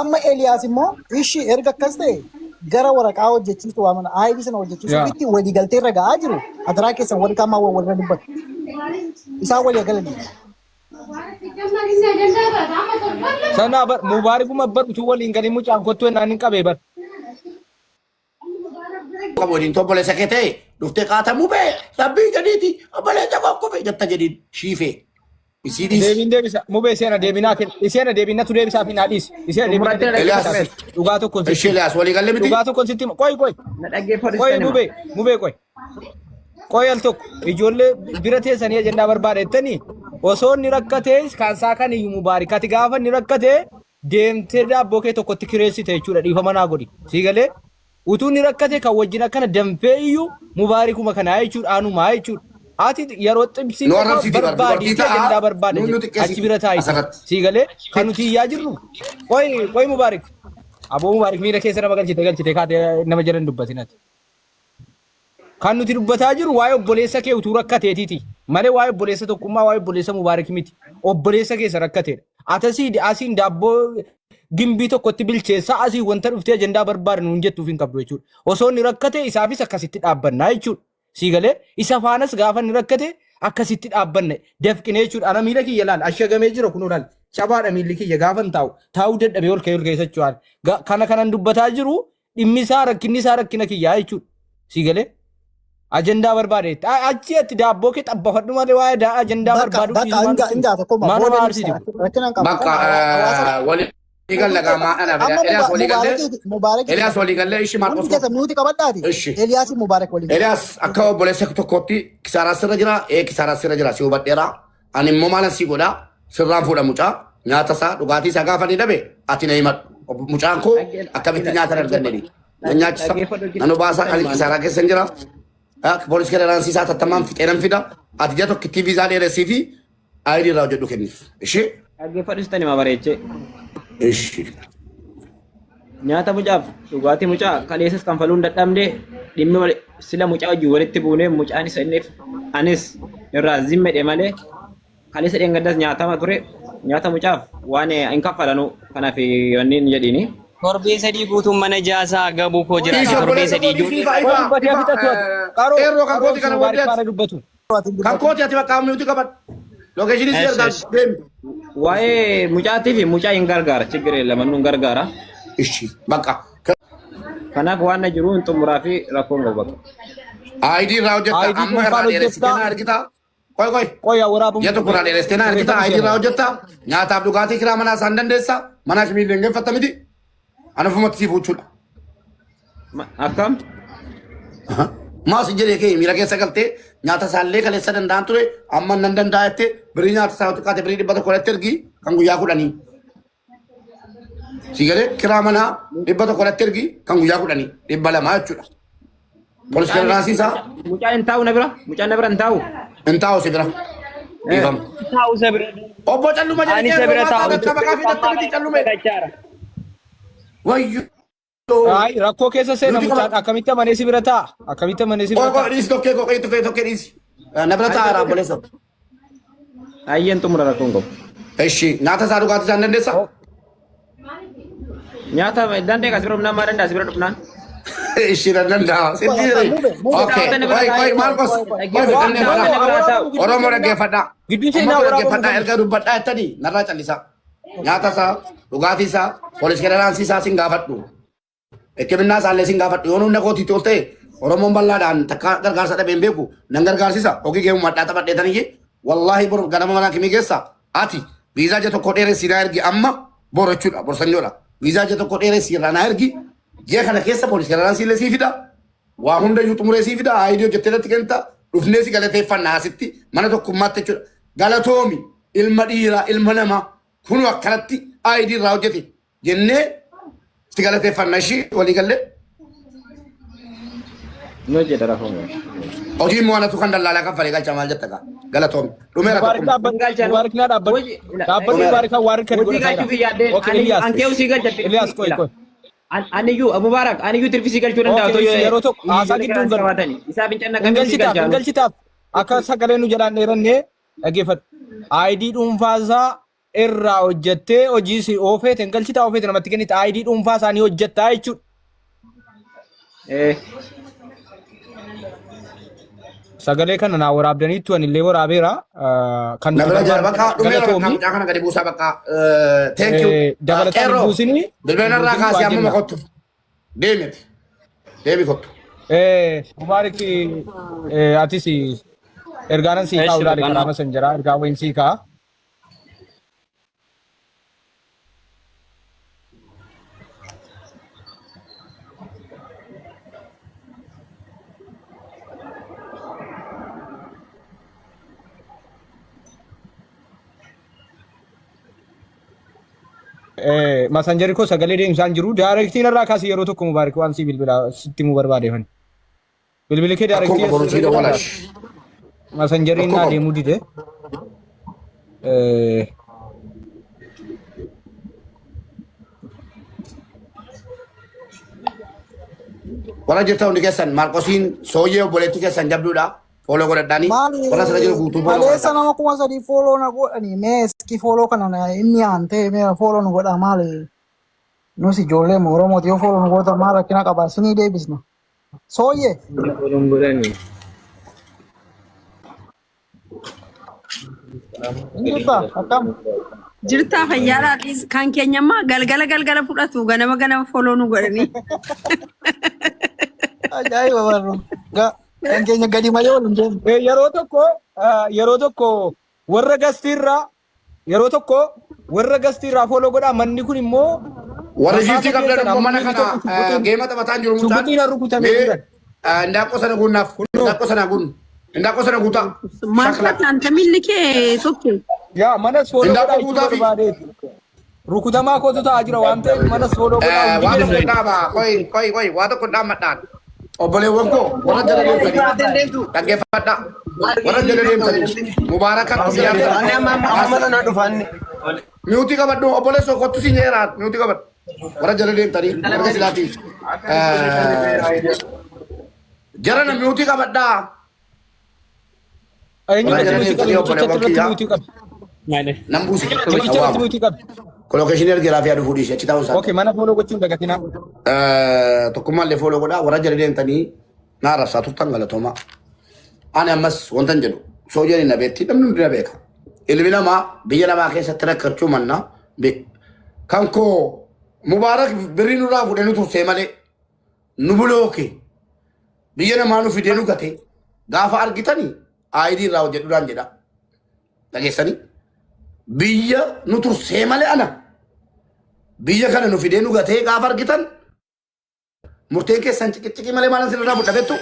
Amma Eliyaas immoo ishii erga akkas ta'e gara waraqaa hojjechiistu waa mana aayidii sana hojjechiisuutti walii galteerra gahaa jiru. Adaraa keessan warri kaamaa walirra dubbatu. Isaan walii galanii.
Sana bar Mubaarikuma bartu waliin gadi mucaan kottu naan hin qabee bar.
Qabu waliin obboleessa kee ta'e dhuftee qaatamuu bee rabbii jedhiiti obboleessa kokkofee jetta jedhiin shiifee. Isiidis.
Deebiin deebisa mubee seena deebinaa kenna. Iseena deebinatu deebisaa fi naadhiis. Iseena deebinaa
Eliyaas.
dhugaa tokkoon sitti.
Ishee Eliyaas walii galle miti.
Dhugaa tokkoon sitti. Qoy qoy.
Na dhaggeeffadhu
Qoy
sitan hima.
mubee qoy. Qoy al tokko ijoollee bira teessanii ajennaa barbaadettanii osoo inni rakkatee kaansaa kan iyyuu Mubaarikati gaafa inni rakkatee deemtee daabboo kee tokkotti kireessite jechuudha dhiifama naa godhi. Sii galee utuu inni rakkate kan wajjin akkana danfee iyyuu Mubaarikuma kanaa jechuudha aanumaa jechuudha. Ati yeroo xibsii
Nu arrabsiiti
barbaadii ajandaa barbaade
nu xiqqeessiti.
achi bira taa'i.
Asirratti.
Sii galee kan nuti iyyaa jirru qoy Mubaarik. Aboo Mubaarik miira keessa nama galchite kaatee nama jiran dubbatinati. Kan nuti dubbataa jiru waa'ee obboleessa kee utuu rakkateetiiti. Malee waa'ee obboleessa tokkummaa waa'ee obboleessa Mubaarik miti. Obboleessa keessa rakkateedha. Asiin daabboo gimbii tokkotti bilcheessaa asii wanta dhuftee ajandaa barbaade nuun jettuuf hin qabdu jechuudha. Osoo inni rakkate isaafis akkasitti dhaabbannaa jechuudha. Sii galee isa faanas gaafa inni rakkate akkasitti dhaabbanne dafqinee jechuudha. Ana miila kiyya laal ashagamee jira kun laal cabaadha miilli kiyya gaafan taa'uu dadhabee ol ka'ee jechuudha. Kanan dubbataa jiru dhimmi isaa rakkina kiyyaa jechuudha. Si galee ajandaa barbaade achi atti daabboo kee xabbafadhu malee waa'ee ajandaa barbaadu mana maarsiti.
Bakka wali galle gama ana bida Elias wali galle ishi maal qofa
nuti qabadhaati Elias Mubarak wali
Elias akka obboleessa tokkotti kisaaraa sirra jira kisaaraa sirra jira si hubadheera ani immoo maalan si godha sirraan fuudha mucaa nyaata isaa dhugaatii isaa gaafa ni dhabe ati na himadhu mucaan koo akkamitti nyaata argannee nyaachisa nanu baasaa ani kisaaraa keessa jira poolis keeraansi isaa tattamaan fixeenan fida ati jaa tokkitti viizaa dheeressii fi ayidii irraa hojjedhu kenniif ishee
Dhaggeeffadhu ma bareeche.
ishee
Nyaata mucaaf dhugaatii mucaa kaleessas kan faluun dadhabde dhimmi sila mucaa wajjin walitti buunee mucaan isa inneef anis irraa zimmedhe malee kaleessa dheengaddas nyaatama ture nyaata mucaaf waan hin kaffalanu kanaaf wanni hin jedhini.
Torbee sadii guutuun mana jaasaa gabuu koo jira. Torbee sadii ijoollee.
Eeroo kan kooti kana waddeet kan kooti ati bakka amni uti qaban lokeeshinii si ergaa deemi.
Waa'ee mucaatii fi mucaa hin gargaara chigiree lamanuu hin gargaara.
Ishii bakka.
Kanaaf waan na jiru hin xumuraa fi rakkoon qabu bakka.
Ayidii irraa hojjetta amma irraa dheeressitee na argita. Qoy jettu kun dheeressitee na argita ayidii irraa hojjetta nyaataaf dhugaatii kiraa manaa isaan dandeessa manaa kimiillee hin geeffatta miti. Ana fumatti siif huccuudha.
Akkam?
Maas jedhee kee miira keessa galtee nyaata isaallee kaleessa danda'an ture amma nan danda'a jettee birii nyaata isaa xiqqaate birii 100 ergi kan guyyaa 10. Si galee kiraa manaa 100 ergi kan guyyaa 10 200 jechuudha. Poolis keeraansi isaa
Mucaan hin taa'u na bira? Mucaan na bira hin taa'u?
hin taa'u si bira. Dhiifama.
Taa'u isa bira.
Obbo Calluma jedhee
Ani isa bira taa'u.
maqaa fi dadhabiti Callume. Wayyu.
Ay, rakkoo keessa seena mucaan akkamitti amanee si bira ta'a? Akkamitti amanee si bira
Koko
ta'a?
dhiisi tokkee dhiisi. Na bira ta'a raabboleessa.
Ayyeen xumura rakkoon qabu.
Eshi nyaata isaa dhugaatii isaan dandeessa.
Nyaata dandee kas bira dhufnaan maa danda'a si bira dhufnaan?
Eshi nan danda'a. Okey maal kos. Oromoo dhaggeeffadhaa.
Gidduu seenaa
Oromoo
waraabaa
dhaggeeffadhaa erga dubbadhaa jettanii narraa callisaa. Nyaata isaa dhugaatii isaa poolis keeraansi isaa sin gaafadhu. Ekkeminaa isaallee sin gaafadhu yoo humna kootii toos ta'e Oromoon bal'aadhaan takka gargaarsa dhabeen beeku nan gargaarsisa hogii geemu madhaa taphadheetanii wallaahi bor ganama manaa kimii keessa ati viizaa je tokko dheeressi naa ergi amma bor jechuudha borsanyoodha viizaa je tokko dheeressi irraa naa ergi jee kana keessa poolis keeraansi illee sii fida waa hundayyuu xumuree sii fida aayidii hojjettee irratti kennita dhufnee si galateeffannaa asitti mana tokkummaatti jechuudha galatoomi ilma dhiiraa ilma namaa kunu akkanatti aayidii irraa hojjete jennee si galateeffannaa ishii walii gallee.
No jedha rakkoon qabu.
Hojii immoo anatu kan dallaalaa kan falee galcha maal jetta kaa galatoomi dhumeera tokkummaa.
Dhaabbanni baarikaa waan kan
Hojii galchuuf yaaddeen ankee usii galchatte.
Elias koy.
Aniyyuu Abubaarak aniyyuu tirfisii galchuu danda'u.
Yeroo tokko haasaa gidduun galu.
Isaa fincanna kan usii galchaa.
Galchitaaf akka sagalee nu jedhaan dheerannee dhaggeeffadhu. Aayidii dhuunfaasaa irraa hojjettee hojii si oofeete galchitaa oofeete namatti kennite aayidii dhuunfaa isaanii hojjettaa jechuudha. Sagalee kana naa waraabdaniitu ani illee waraabeera. Kan
Nabila jala bakka dhumeera bakka mucaa kana gadi buusaa bakka thank you.
Dabalataan buusinii.
Bilbeena irraa kaasee amma makottu deemeti deemi kottu.
Mubaarik atis ergaanan sii kaa ulaale karaama san jira ergaa wayin sii kaa. Masanjari ko sagalee deemsaan jiru daarektiin irraa kaasee yeroo tokko Mubaarik waan si bilbila sitti mu barbaade. Bilbili kee daarektii masanjariin naa deemuu dide.
Warra jirta hundi keessan Maarqosiin sooyyee obboleettii keessan jabduudha. Fooloo godhadhaanii warra sana jiru guutuu fooloo
Maleessa nama kuma sadii fooloo na godhani meeski fooloo kana na inni aantee mee fooloo nu godha maali? Nus ijoollee Oromooti yoo fooloo nu godha maal rakkina qaba isinii deebisna. Sooyyee.
Fooloon godhani.
Inni akkam?
Jirtaa fayyaadhaadhis kan keenyammaa galgala fudhatu ganama foloo nu godhanii.
Ajaa'iba barru. Kan keenya gadi malee wal hin deemu.
yeroo tokko warra gastiirraa foloo godhaa manni kun immoo
Warra jirti qabdan immoo mana kana geema taphataan jiru mucaan.
Subutiin rukutamee jiran.
Indaaqqoo sana guunnaaf. Indaaqqoo sana guutaa.
Maal anta milli kee tokko.
Yaa manas foloo godhaa itti barbaadee. Rukutamaa kootu ta'aa jira waan ta'eef manas foloo godhaa.
Waa tokko dhaaba. Koi waa tokko dhaammadhaan. Obboleewwan koo warra jala deemtanii dhaggeeffadha. Warra jala deemtanii mubaarakat miutii qabadhu obboleessoo kottu si nyeeraan miutii qabadhu. Warra jala deemtanii erga silaatii. Jarana miutii qabadhaa. Nambuusi. Kolokeeshinii erga raafii aduu fuudhishi achi ta'uu isaa.
Okay, mana foloo gochuun dagatina.
Tokkummaan foloo godhaa warra jala deemtanii naa rabsaa turtan galatooma. Ani ammas wantan jedhu soo jedhani na beetti namni hundi na beeka. Ilmi namaa biyya namaa keessatti rakkachuu manna kan koo mubaarak birrii nurraa fudhanii tursee malee nu bulooke biyya namaa nu fidee nu gate gaafa argitanii aayidii irraa hojjedhuudhaan jedha. Dhageessanii biyya nu tursee malee ana biyya kana nu fidee nu gatee gaafa argitan murteen keessan ciqicciki malee maalan sirraa fudha bettu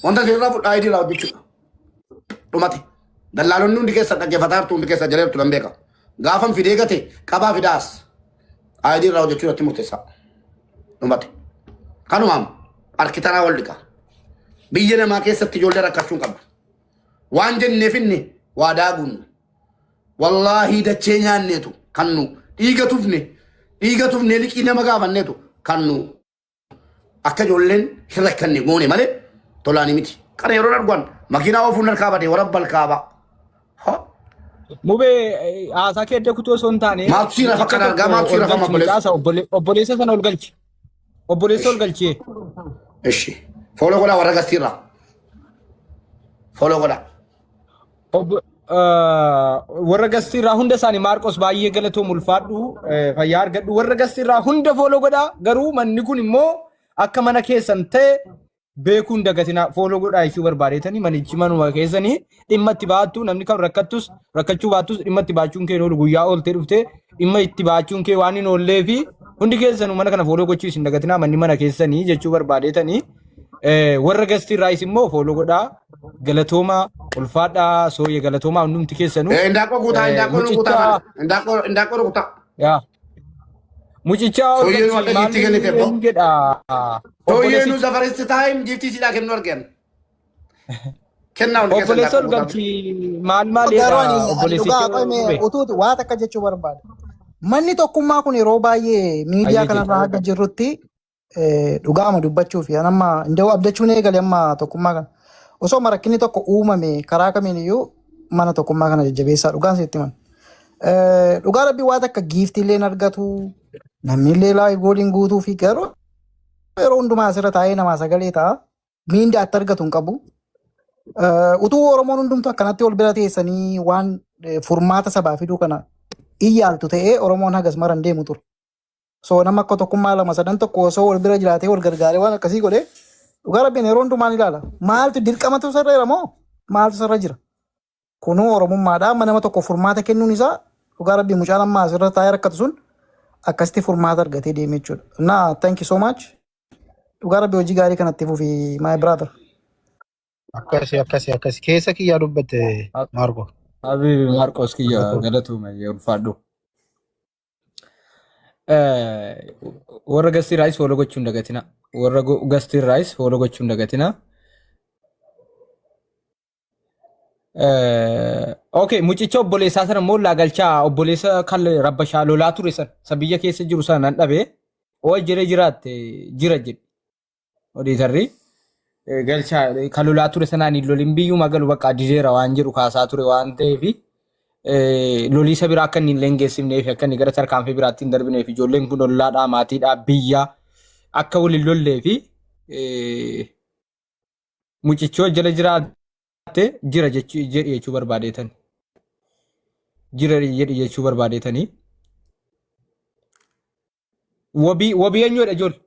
wanta sirraa fudha aayidii irraa hojjechuudha. Dhumate dallaalonni hundi keessa dhaggeeffataa jirtu hundi keessa jala jirtu nan beeka. Gaafan fidee gate qabaa fidaas aayidii irraa hojjechuu irratti murteessaa. Dhumate kanumaam harkitanaa wal dhiqa. Biyya namaa keessatti ijoollee rakkachuun qabdu. Waan jennee finne waadaa guunnu. Wallaahi dachee nyaanneetu kan nu dhiiga tufne liqii nama gaafanneetu kan nu akka ijoolleen hin rakkanne goone malee tolaanii miti. Kana yeroo argan makiinaa ofuun harkaa badee warra balkaaba.
Mubee haasaa kee edda kutuu osoo hin taane.
Maaltu siira fakkaan argaa maaltu siira fakkaan obboleessa.
Obboleessa sana ol galchi. Obboleessa ol galchee.
Ishi fooloo godhaa warra gastiirraa. Fooloo godhaa.
Warra gastiirraa hunda isaanii Maarqos baay'ee galatoom ulfaadhu fayyaa argadhu warra gastiirraa hunda foloo godhaa garuu manni kun immoo akka mana keessan ta'e beekuun dagatina foloo godhaa jechuu barbaadeetanii manichi manuma keessanii dhimma itti baattu namni kan rakkachuu baattus dhimma itti baachuun kee oolu guyyaa ooltee dhuftee dhimma itti baachuun kee waan hin oollee fi hundi keessanuu mana kana foloo gochuu isin dagatina manni mana keessanii jechuu barbaadeetanii warra gastiirraa immoo foloo godhaa galatooma ulfaadhaa sooyye galatoomaa hundumti keessanuu.
Indaaqqoo guutaa indaaqqoo rukutaa.
Yaa. Mucichaa
Sooyyeen itti kennite boo. Sooyyeen nu safaristi taa'im jiftii sidhaa kennu argan. Kennaa hundi keessa
obboleessa ol galchi maal
jedhaa utuuti waa takka jechuu barbaada. Manni tokkummaa kun yeroo baay'ee miidiyaa kanarraa akka jirrutti dhugaama dubbachuuf amma indoo abdachuun eegale amma tokkummaa kana. Osoo marakkinni tokko uumame karaa kamiin iyyuu mana tokkummaa kana jajjabeessaa dhugaan sitti himan. Dhugaa rabbii waa takka giiftiillee argatu namni illee laayif gooliin guutuu fi garuu yeroo hundumaa asirra taa'ee namaa sagalee ta'a miindaa itti argatu hin qabu. Utuu Oromoon hundumtu akkanatti wal bira teessanii waan furmaata sabaa fiduu kana iyyaaltu ta'ee Oromoon hagas maran deemu ture. So nama akka tokkummaa lama sadan tokko osoo wal bira jiraatee wal gargaaree waan akkasii godhee dhugaa rabbiin yeroo hundumaan ilaala. Maaltu dirqamatu sarra jira moo maaltu sarra jira? Kunuu Oromummaadhaan nama tokko furmaata kennuun isaa dhugaa rabbii mucaan amma asirra taa'ee rakkatu sun akkasitti furmaata argatee deeme jechuudha. Naa thank you so much. Dhugaa rabbii hojii gaarii kanatti fufi my brother.
Akkasi keessa kiyyaa dubbatte Maarko.
Habibi Maarqos kiyya galatuuma ulfaadhu. Warra gastiirraayis foloo gochuun dagatina. Warra gastiirraayis foloo gochuun dagatina. Okay, mucicha obboleessaa sana immoo laagalchaa obboleessa kan rabbashaa lolaa ture san biyya keessa jiru sana nan dhabee oo jiree jiraatte jira jedhe. Odeetarri galchaa kan lolaa ture sanaan hin lolin biyyuu magalu bakka dideera waan jedhu kaasaa ture waan ta'eefi loliisa biraa akka inni hin leengeessifneef akka inni gara tarkaanfii biraatti hin darbineef ijoolleen kun ollaadhaa maatiidhaa biyya akka waliin lollee fi mucichoo jala jiraatte jira jechuu barbaadeetan. jira jedhi jechuu barbaadetanii. Wabii eenyudha ijoollee?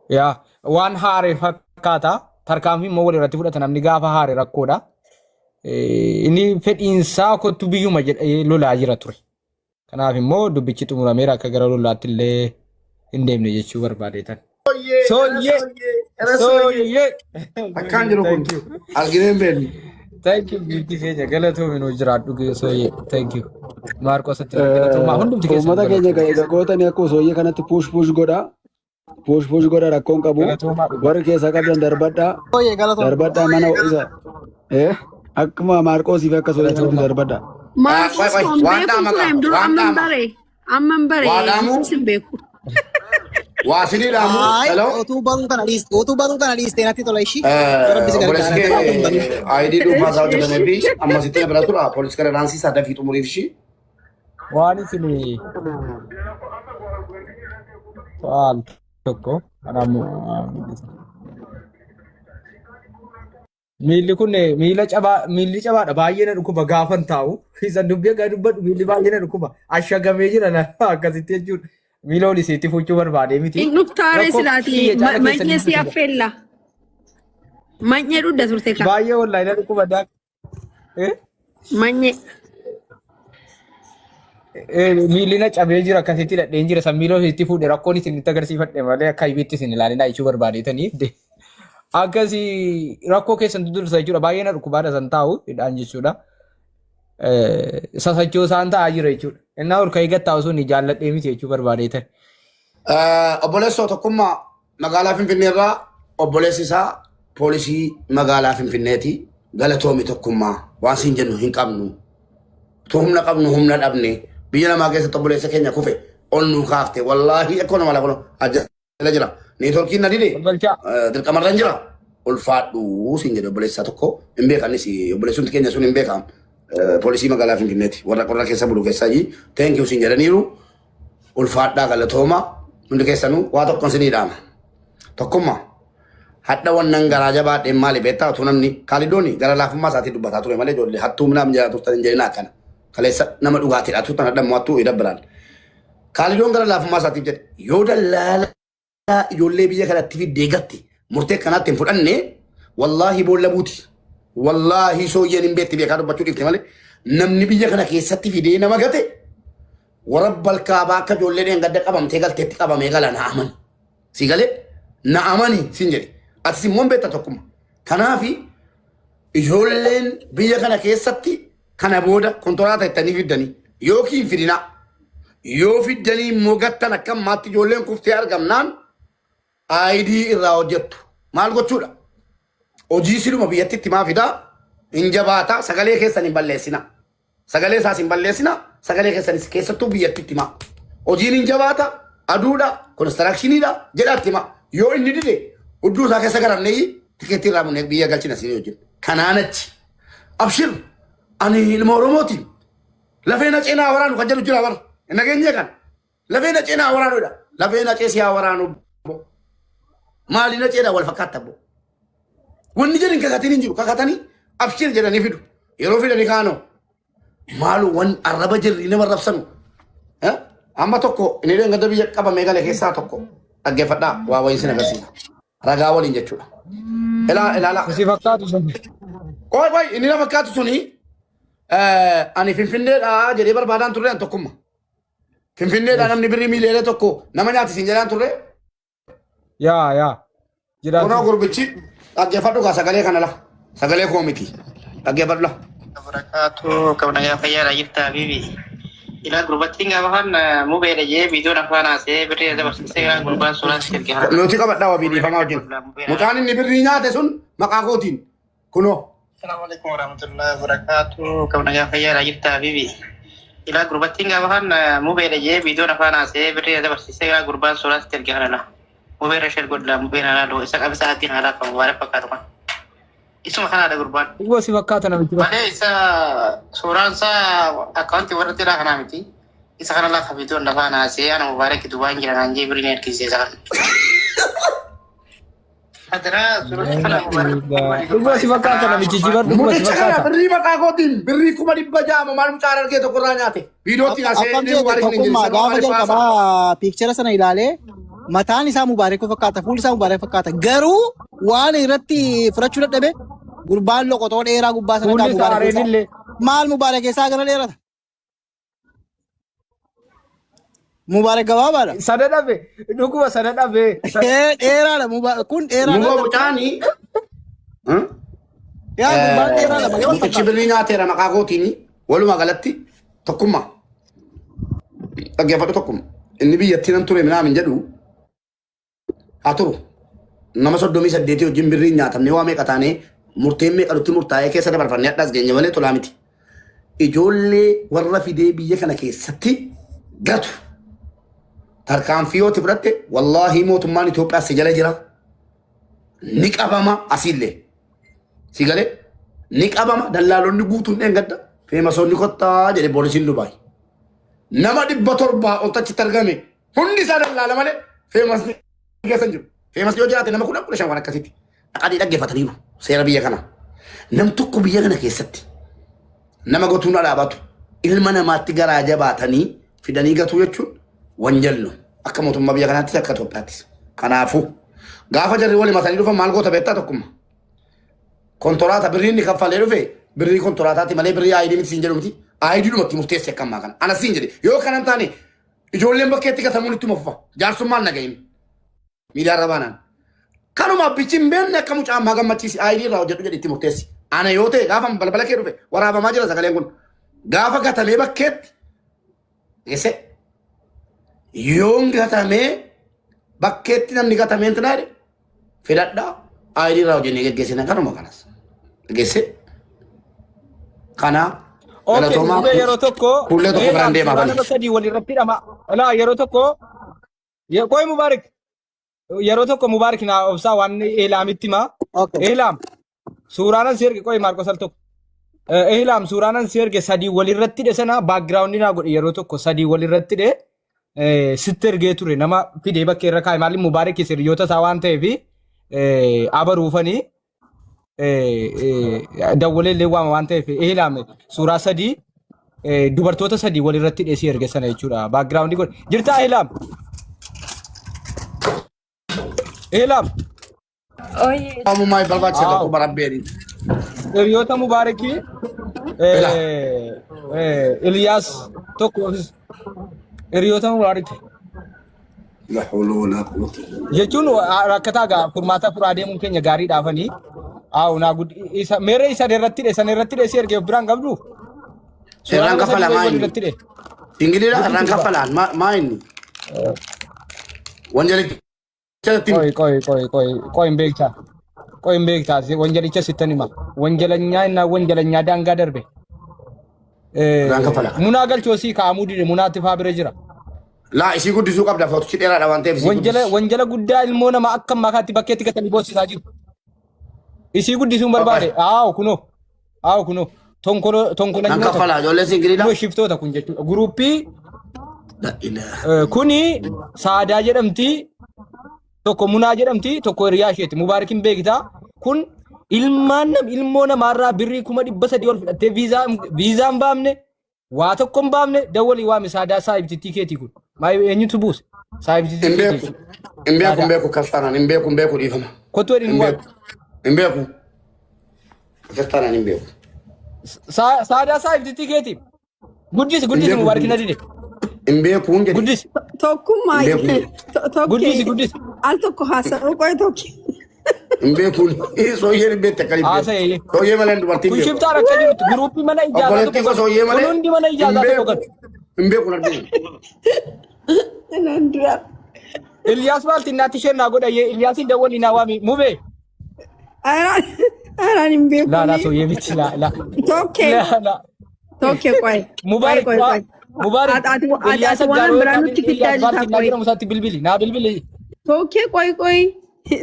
Yaa waan haaree fakkaata. Tarkaanfii immoo walirratti fudhata namni gaafa haaree rakkoodha. Inni fedhiinsaa kottu biyyuma jedhee lolaa jira ture. Kanaaf immoo dubbichi xumurameera akka gara lolaatti illee hin deemne jechuu barbaadeetan. Sooyyee.
Akkaan jiru kun argineen beekni.
Thank you beauty keenya galatoomi nu jiraadhu sooyyee. Thank you. Maarqos itti galatoomaa hundumti keessa.
Uummata keenya gootanii akkuma sooyyee kanatti push godhaa. Push godhaa rakkoon qabu. Warri keessa qabdan darbadhaa. Darbadhaa mana isa. Akkuma Maarqoosiif akka sooyyee kanatti darbadhaa.
Maarqos kan beeku tureem dur amman bare sin beeku.
Waasini dhaamu. Hello.
Otuu baruu kana dhiistee natti tola ishii.
ID dhuunfaa isaa hojjetamee fi ammasitti na bira tura. Poolis gara naansii sadda fi xumuriif ishii.
Waan isin waan tokko miilli kun miilli cabaadha baay'ee na dhukkuba gaafan taa'u. Isa dubbii gaa dubbadhu miilli baay'ee na dhukkuba. Ashagamee jira akkasitti jechuudha. Milo oli sitti fuchuu barbaade miti.
Nuktaare silaati manyee si affeella. Manyee dhudda turte kan.
Baay'ee wallahi na dhukkuba daa.
Manyee.
Miilli na cabee jira akkasitti dhadheen jira san miiloo sitti fuudhe rakkoon isin itti agarsiifadhe malee akka ibitti isin ilaalinaa jechuu barbaadetaniif de. Akkasii rakkoo keessan dursa jechuudha baay'ee na dhukkubaadha san taa'u hidhaan jechuudha. Sasachoo isaan ta'aa jira jechuudha. Innaa ol ka'ii gattaa'u sun jaalladhee miti jechuu barbaadeetan.
Obboleessoo tokkummaa magaalaa Finfinnee irraa obboleessi isaa poolisii magaalaa Finfinneeti galatoomi tokkummaa waan siin jennu hin qabnu. Tu humna qabnu humna dhabne biyya namaa keessatti obboleessa keenya kufe ol nuu kaafte wallaahi akkoo nama lafa ajjala jira. Neetworkiin na dide dirqamarran jira. Ulfaadhu siin jedhe obboleessaa tokko hin beekanis obboleessuun keenya sun hin beekamu. Polisi magaalaa Finfinneeti warra keessa bulu keessaa thank you siin jedhaniiru ulfaadhaa galatooma hundi keessanuu waa tokkon sinii dhaama tokkummaa hadha wannan garaa jabaadheen maali beektaa utuu namni kaalidooni gara laafummaa isaatii dubbataa ture malee ijoollee hattuu minaam jala turtan hin jedhina akkana kaleessa nama dhugaatiidha turtan hadha mo'attuu idabbiraan kaalidoon gara laafummaa isaatiif jedhe yoo dallaalaa ijoollee biyya kanatti fiddee gatti murtee kanaatti hin fudhanne wallaahi boolla buuti. Wallahi sooyyeen hin beekti beekaa dubbachuu dhiifte malee namni biyya kana keessatti fidee nama gate warabbal kaabaa akka ijoollee dheengadda qabamtee galteetti qabamee gala na amani. Si galee na amani siin jedhe atis immoo beekta tokkuma. Kanaafi ijoolleen biyya kana keessatti kana booda kontoraataa ittanii fiddanii yookiin fidinaa yoo fiddanii immoo gattan akka ammaatti ijoolleen kuftee argamnaan ID irraa hojjettu maal gochuudha? Hojii siluma biyyattitti maa fidaa hin jabaata sagalee keessan hin balleessina. Sagalee isaas hin balleessina sagalee keessanis keessattuu biyyattitti maa. Hojiin hin jabaata aduudha konistiraakshiniidha jedhaatti maa. Yoo inni dide hudduu isaa keessa garannee tikeettii irraa munee biyya galchina siin hojjennu. Kanaan achi abshir ani ilma Oromootiin lafee na ceenaa waraanu kan jedhu jira bara. Hin nageenye kan lafee na ceenaa waraanuudha. Lafee na ceesii haa waraanu. Maali na ceenaa wal fakkaata boo. Wanni jedhin kakatanii jiru kakatanii abshir jedhanii fidu yeroo fidanii kaanoo maalu wan arraba jirri nama rabsanu amma tokko inni dheengadda biyya qabamee gale keessaa tokko dhaggeeffadhaa waa wayii sin agarsiisa ragaa waliin jechuudha. Ilaala.
Si fakkaatu sun.
Qoy inni na fakkaatu suni ani Finfinneedhaa jedhee barbaadaan turre an tokkumma. Finfinneedhaa namni birrii miiliyoona tokko nama nyaati siin jedhaan turre.
Yaa.
Kunoo gurbichi. Dhaggeeffadhu kaa sagalee kana la sagalee koo miti dhaggeeffadhu la.
Barakaatu kabna yaa fayyaa jirtaa bibi ila gurbattiin gaafa kan mubeedha jee viidiyoon afaan haasee birrii dabarsisee yaa gurbaan suuraa sirgee haa.
Nuti qabadhaa wabii dhiifamaa wajjin mucaan inni birrii nyaate sun maqaa kootiin kunoo.
Assalamu alaikum warahmatullahi wabarakatuh kabna yaa fayyaa jirtaa bibi ila gurbattiin gaafa kan mubeedha jee viidiyoon afaan haasee birrii dabarsisee yaa gurbaan suuraa sirgee haa. Mubera share godla mubera nalo isa kabisa atin hala ka mubarak fakkaatu kan isuma kana ada gurbaan
wo si fakkaata namichi
malee isa suuraan isaa akkauntii warra tiraa kana miti isa kana lafa bituun lafa naasee ana mubarak dubaan jira naan jee birrii erkisee isa Adara suruh kana
Dhuguma si fakkaata namichi jibar dhuguma si
Mudicha kana
fakkaata.
birrii maqaa kootiin birrii 200 maalum caara argee tokko irraa nyaate. Viidiyootti kaasee
Akkam
inni
jedhe
Mubaarak hin
tokkummaa
jiru.
gaafa jalqabaa piikchara sana ilaalee mataan isaa Mubaarak fakkaata, fuulli isaa Mubaarak fakkaata. Garuu waan irratti fudhachuu dadhabe gurbaan loqotoo dheeraa gubbaa sana
Fuulli isaa
Mubaarak
areenillee.
maal Mubaarak keessaa gara dheerata? Mubaarak gabaabaadha.
Sana dhabe dhuguma sana dhabe.
Dheeraadha kun dheeraadha.
Muba bucaanii.
Yaa gurbaan dheeraadha malee wal
Mudichi
fakkaata.
birrii nyaateera maqaa kootiin walumaa galatti tokkummaa. Dhaggeeffadhu tokkummaa. Inni biyyattii nan ture minaa min jedhu haa turu. Nama 38 wajjin birrii hin nyaatamne waa meeqa taanee murteen meeqa nutti murtaa'ee keessa dabarfannee addaas geenye malee tolaa miti. Ijoollee warra fidee biyya kana keessatti gatu. Tarkaanfii yoo fudhatte wallaahi mootummaan Itoophiyaa si jala jira. Ni qabama asiillee. Si galee ni qabama dallaalonni guutuun dheengadda. Feemasoonni kottaa jedhe poolisiin Dubaay. Nama 700 ol tachitti argame hundi isaa dallaala malee feemasni keessa hin jiru. Feemas yoo jiraate nama 15 waan akkasitti. Dhaqanii dhaggeeffataniiru seera biyya kana. Nam tokko biyya kana keessatti nama gotuun dhaabatu ilma namaatti garaa jabaatanii fidanii gatuu jechuun wanjallo akka mootummaa biyya kanaatti akka Itoophiyaattis. Kanaafuu gaafa jarri wali matanii dhufan maal goota beektaa tokkummaa. Kontoraata birriin ni kaffalee dhufe birrii kontoraataatti malee birrii aayidii miti siin jedhu miti. Aayidii dhumatti murteessi akka ammaa kana. Ana siin jedhe yoo kanan taane ijoolleen bakkeetti gatamuun itti muffa. Jaarsummaan nagayin. Miidiyaa irra baanaan. Kanuma abbichi hin beekne akka mucaa ammaa gammachiisi aayidii irraa hojjedhu jedhe itti murteessi. Ana yoo ta'e gaafa balbala kee dhufe waraabamaa jira sagaleen kun. Gaafa gatamee bakkeetti geesse. Yoon gatamee bakkeetti namni gatamee hin tanaadhe fedhadhaa aayidii irraa hojjennee geggeessina kanuma kanas. Geesse. Kana
Okay, yeroo tokko
fuullee tokko biraan deemaa
bali. Sadii walirratti dhama. Ala yeroo tokko qoy Mubaarak yeroo tokko Mubaarak na obsaa waan Eelaamitti ma. Eelaam suuraanan si erge qoy Maarqos al tokko. Eelaam suuraanan si erge sadii walirratti dhe sana background naa godhe yeroo tokko sadii walirratti dhe sitti ergee ture nama fidee bakkee irra kaa'e maaliif Mubaarak hiriyoota isaa waan ta'eef abaruufanii dawwalee leewwama waan ta'eef Eelaam suuraa sadii dubartoota sadii walirratti dheesii erge sana jechuudha. Background godhe jirtaa Eelaam. Eelaam.
Amummaa barbaachisa tokko barabbeeni.
Hiriyoota Mubaarakii Iliyaas tokko hiriyoota Mubaarakii.
La hawla wala quwwata.
Jechuun rakkataa gaa furmaata furaa deemuun keenya gaarii dhaafanii Aw na gud isa mere isa derratti de sanerratti de serge brang abdu.
Serang kafala main. Tinggi dia rang kafalan main. Wanjali
Koi mbekta. Koi mbekta si wanjali cha sitani ma. Wanjalanya na wanjalanya danga darbe.
Rang kafala.
Muna galchosi ka amudi de muna tifa bire jira.
La isi guddisu qabda foto ci dheeraadha waan ta'eef
wanjala guddaa ilmoo nama akka makaatti bakkeetti gatanii boosisaa jiru. Isii guddisuun barbaade kuno tonkola
Nang kafala ijoollee singiriidha.
Shiftoota kun jechuudha. Guruppii kuni Saadaa jedhamti tokko Munaa jedhamti tokko Hiriyaa isheeti. Mubaarakin beektaa kun ilmoo namaarraa birrii 300 ol fudhattee viizaan baamne waa tokko hin baamne dawwalii waame Saadaa saayibti tikeetii kun. Maayii eenyutu buuse? Saayibti tikeetii.
Hin beeku kastaanaan hin beeku dhiifama.
Kottu edin waan.
Hin beeku. Kastaanaan hin beeku.
Saadaa saayibti tikeetii. Guddisi Mubaarakin adide.
Hin beeku hin jedhe.
Guddisi.
Tokkummaa
Guddisi.
Al tokko haasa'uu qoy tokki.
Hin beeku. Sooyyeen hin beekte akka
Haasa'ee.
Sooyyee malee dubartii
Kun shiftaa rakka jirtu guruppii mana ijaasaa tokko
sooyyee malee.
Kun hundi mana ijaasaa tokko gatu.
Hin beeku nardeen.
Nandura.
Iliyaas maalti naatti isheen naa godha Iliyaasin dawwalii naa waami mubee.
Araan hin beeku.
La sooyyee miti la.
Tokkee qoy.
Mubaarak.
Ati waan biraa nutti fiddaa jirta qoy.
Musaatti bilbili naa bilbili.
Tokkee qoy.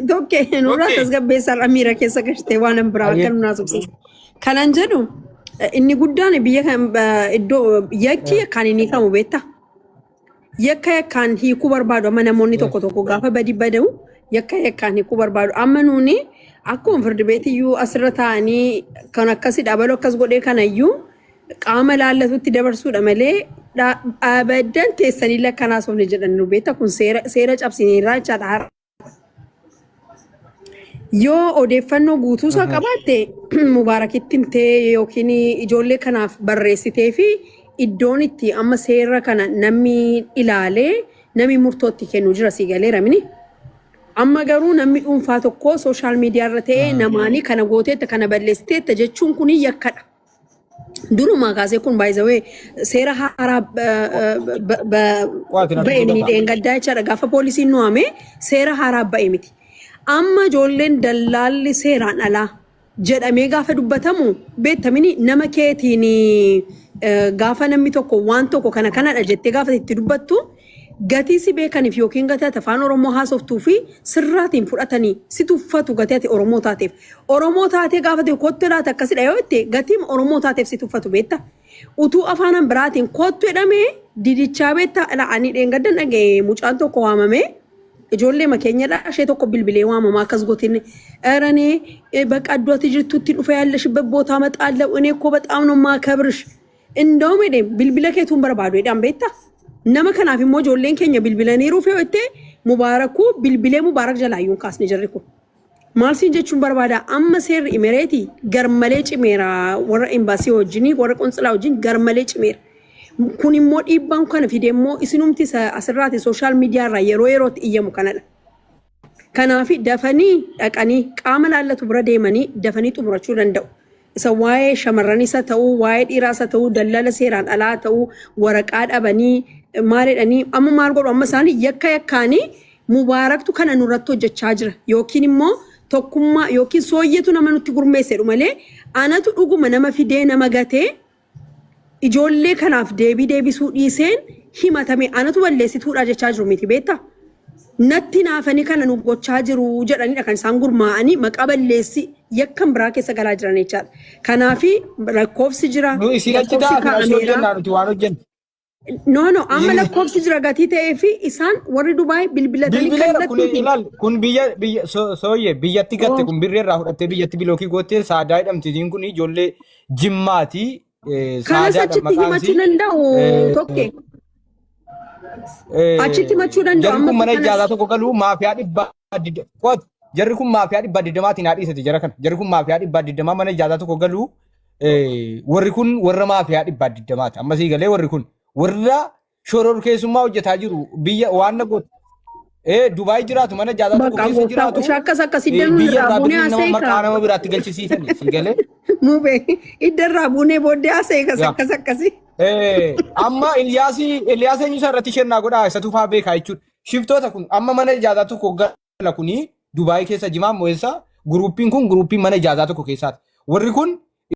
Tokkee nurraa tasgabbeessaa miira keessa gashtee waan biraa akka nu naasofsiisa. Kanan jedhu inni guddaan biyya kan iddoo yakki kan inni kamu beektaa. Yakka yakkaan hiikuu barbaadu amma namoonni tokko gaafa badii bada'u yakka yakkaan hiikuu barbaadu. Amma nuuni akkuma firdi beetiyyuu asirra taa'anii kan akkasii dhabaloo akkas godhee kanayyuu qaama laallatutti dabarsuudha malee abaddan teessanii lakkanaa soofne jedhan nu beekta kun seera cabsineerraa jechaadha. Yoo odeeffannoo guutuusaa qabaatte Mubaarakitti himtee yookiin ijoollee kanaaf barreessitee fi iddoon itti amma seera kana namni ilaalee namni murtootti kennu jira si galeera mini. Amma garuu namni dhuunfaa tokko sooshaal miidiyaa irra ta'ee namaanii kana gooteetta kana balleessiteetta jechuun kun yakkadha. Duruma kaasee kun baay'isawee seera haaraa ba'e miidheen gaddaa jechaadha. Gaafa poolisiin nu'ame seera haaraa ba'e miti. Amma ijoolleen dallaalli seeraan alaa jedhamee gaafa dubbatamu beektamini nama keetiin gaafa namni tokko waan tokko kana kanadha jettee gaafa itti dubbattu gatii si beekaniif yookiin gatii afaan Oromoo haasoftuu fi sirraatiin fudhatanii si tuffatu gatii ati Oromoo taateef. Oromoo taatee gaafa ta'e kottu laata akkasidha yoo itti gatiin Oromoo taateef si tuffatu beekta. Utuu afaan biraatiin kottu jedhamee didichaa beekta la'anii dheengaddan dhaga'e mucaan tokko waamamee ijoollee makeenyadha ishee tokko bilbilee waamamaa akkas gootiin እረኔ በቃ አዷት ጅርቱቲ ዱፈ ያለሽበት ቦታ መጣለው እኔ እኮ በጣም ነው ማከብርሽ እንደውም ሄደም bilbila keetuun barbaadu jedhan beekta nama kanaaf immoo ijoolleen keenya bilbilanii rufee jettee Mubaaraku bilbilee Mubaarak jalaayyuun kaasne jirri kun maal siin jechuun barbaada amma seerri Imireetii garmalee cimeera warra embaasii wajjin warra qonsilaa wajjin garmalee cimeera kun immoo dhiibbaan kana fide immoo isinumti asirraati sooshaal miidiyaa irraa yerootti iyyamu kanadha. Kanaafi dafanii dhaqanii qaama laallatu bira deemanii dafanii xumurachuu danda'u. Isa waa'ee shamarran isa ta'uu waa'ee dhiiraa isa ta'uu dallala seeraan alaa ta'uu waraqaa dhabanii maalidhanii amma maal godhu amma isaanii yakkaanii Mubaaraktu kana nurratti hojjechaa jira yookiin immoo tokkummaa yookiin sooyyetu nama nutti gurmeessedhu malee anatu dhuguma nama fidee nama gatee ijoollee kanaaf deebisuu dhiiseen himatame anatu balleessituudha jechaa jiru miti beektaa. Natti naafanii kana nu gochaa jiru jedhanidha kan isaan gurmaa'anii maqaa balleessi yakkan biraa keessa galaa jiran jechaadha. Kanaafi lakkoofsi jira.
Nu isin achi taa'aa osoo jennaan nuti waan hojjennu.
No amma lakkoofsi jira gatii ta'ee fi isaan warri Dubaay bilbilatanii
kallattii. Kun biyya sooyyee biyyatti gatte kun birree irraa fudhattee biyyatti bilookii goottee saadaa jedhamtiin kun ijoollee Jimmaatii.
Kanas achitti himachuu danda'u tokkee. Achitti himachuu danda'u.
Jarri kun mana ijaasaa tokko galuu maafiyaa dhibbaa jarri kun maafiyaa dhibbaa digdamaatiin haadhiisate jara kana. Jarri kun maafiyaa dhibbaa digdamaa mana ijaasaa tokko galuu warri kun warra maafiyaa dhibbaa digdamaati. Ammasii galee warri kun warra shoror keessummaa hojjetaa jiru biyya waan nagooti. Dubaay jiraatu mana ijaasaa tokko keessa jiraatu.
Shakkas akkasii danuu buunee haasee
maqaa nama biraatti galchisiisanii si galee.
Mube iddarraa buunee booddee haasee akkas akkasii.
Amma Eliyaas eenyu irratti shennaa godhaa isa tufaa beekaa jechuudha. Shiftoota kun amma mana ijaasaa tokko gala kuni Dubaay keessa jimaa moo'essa guruupiin kun guruupiin mana ijaasaa tokko keessaati. Warri kun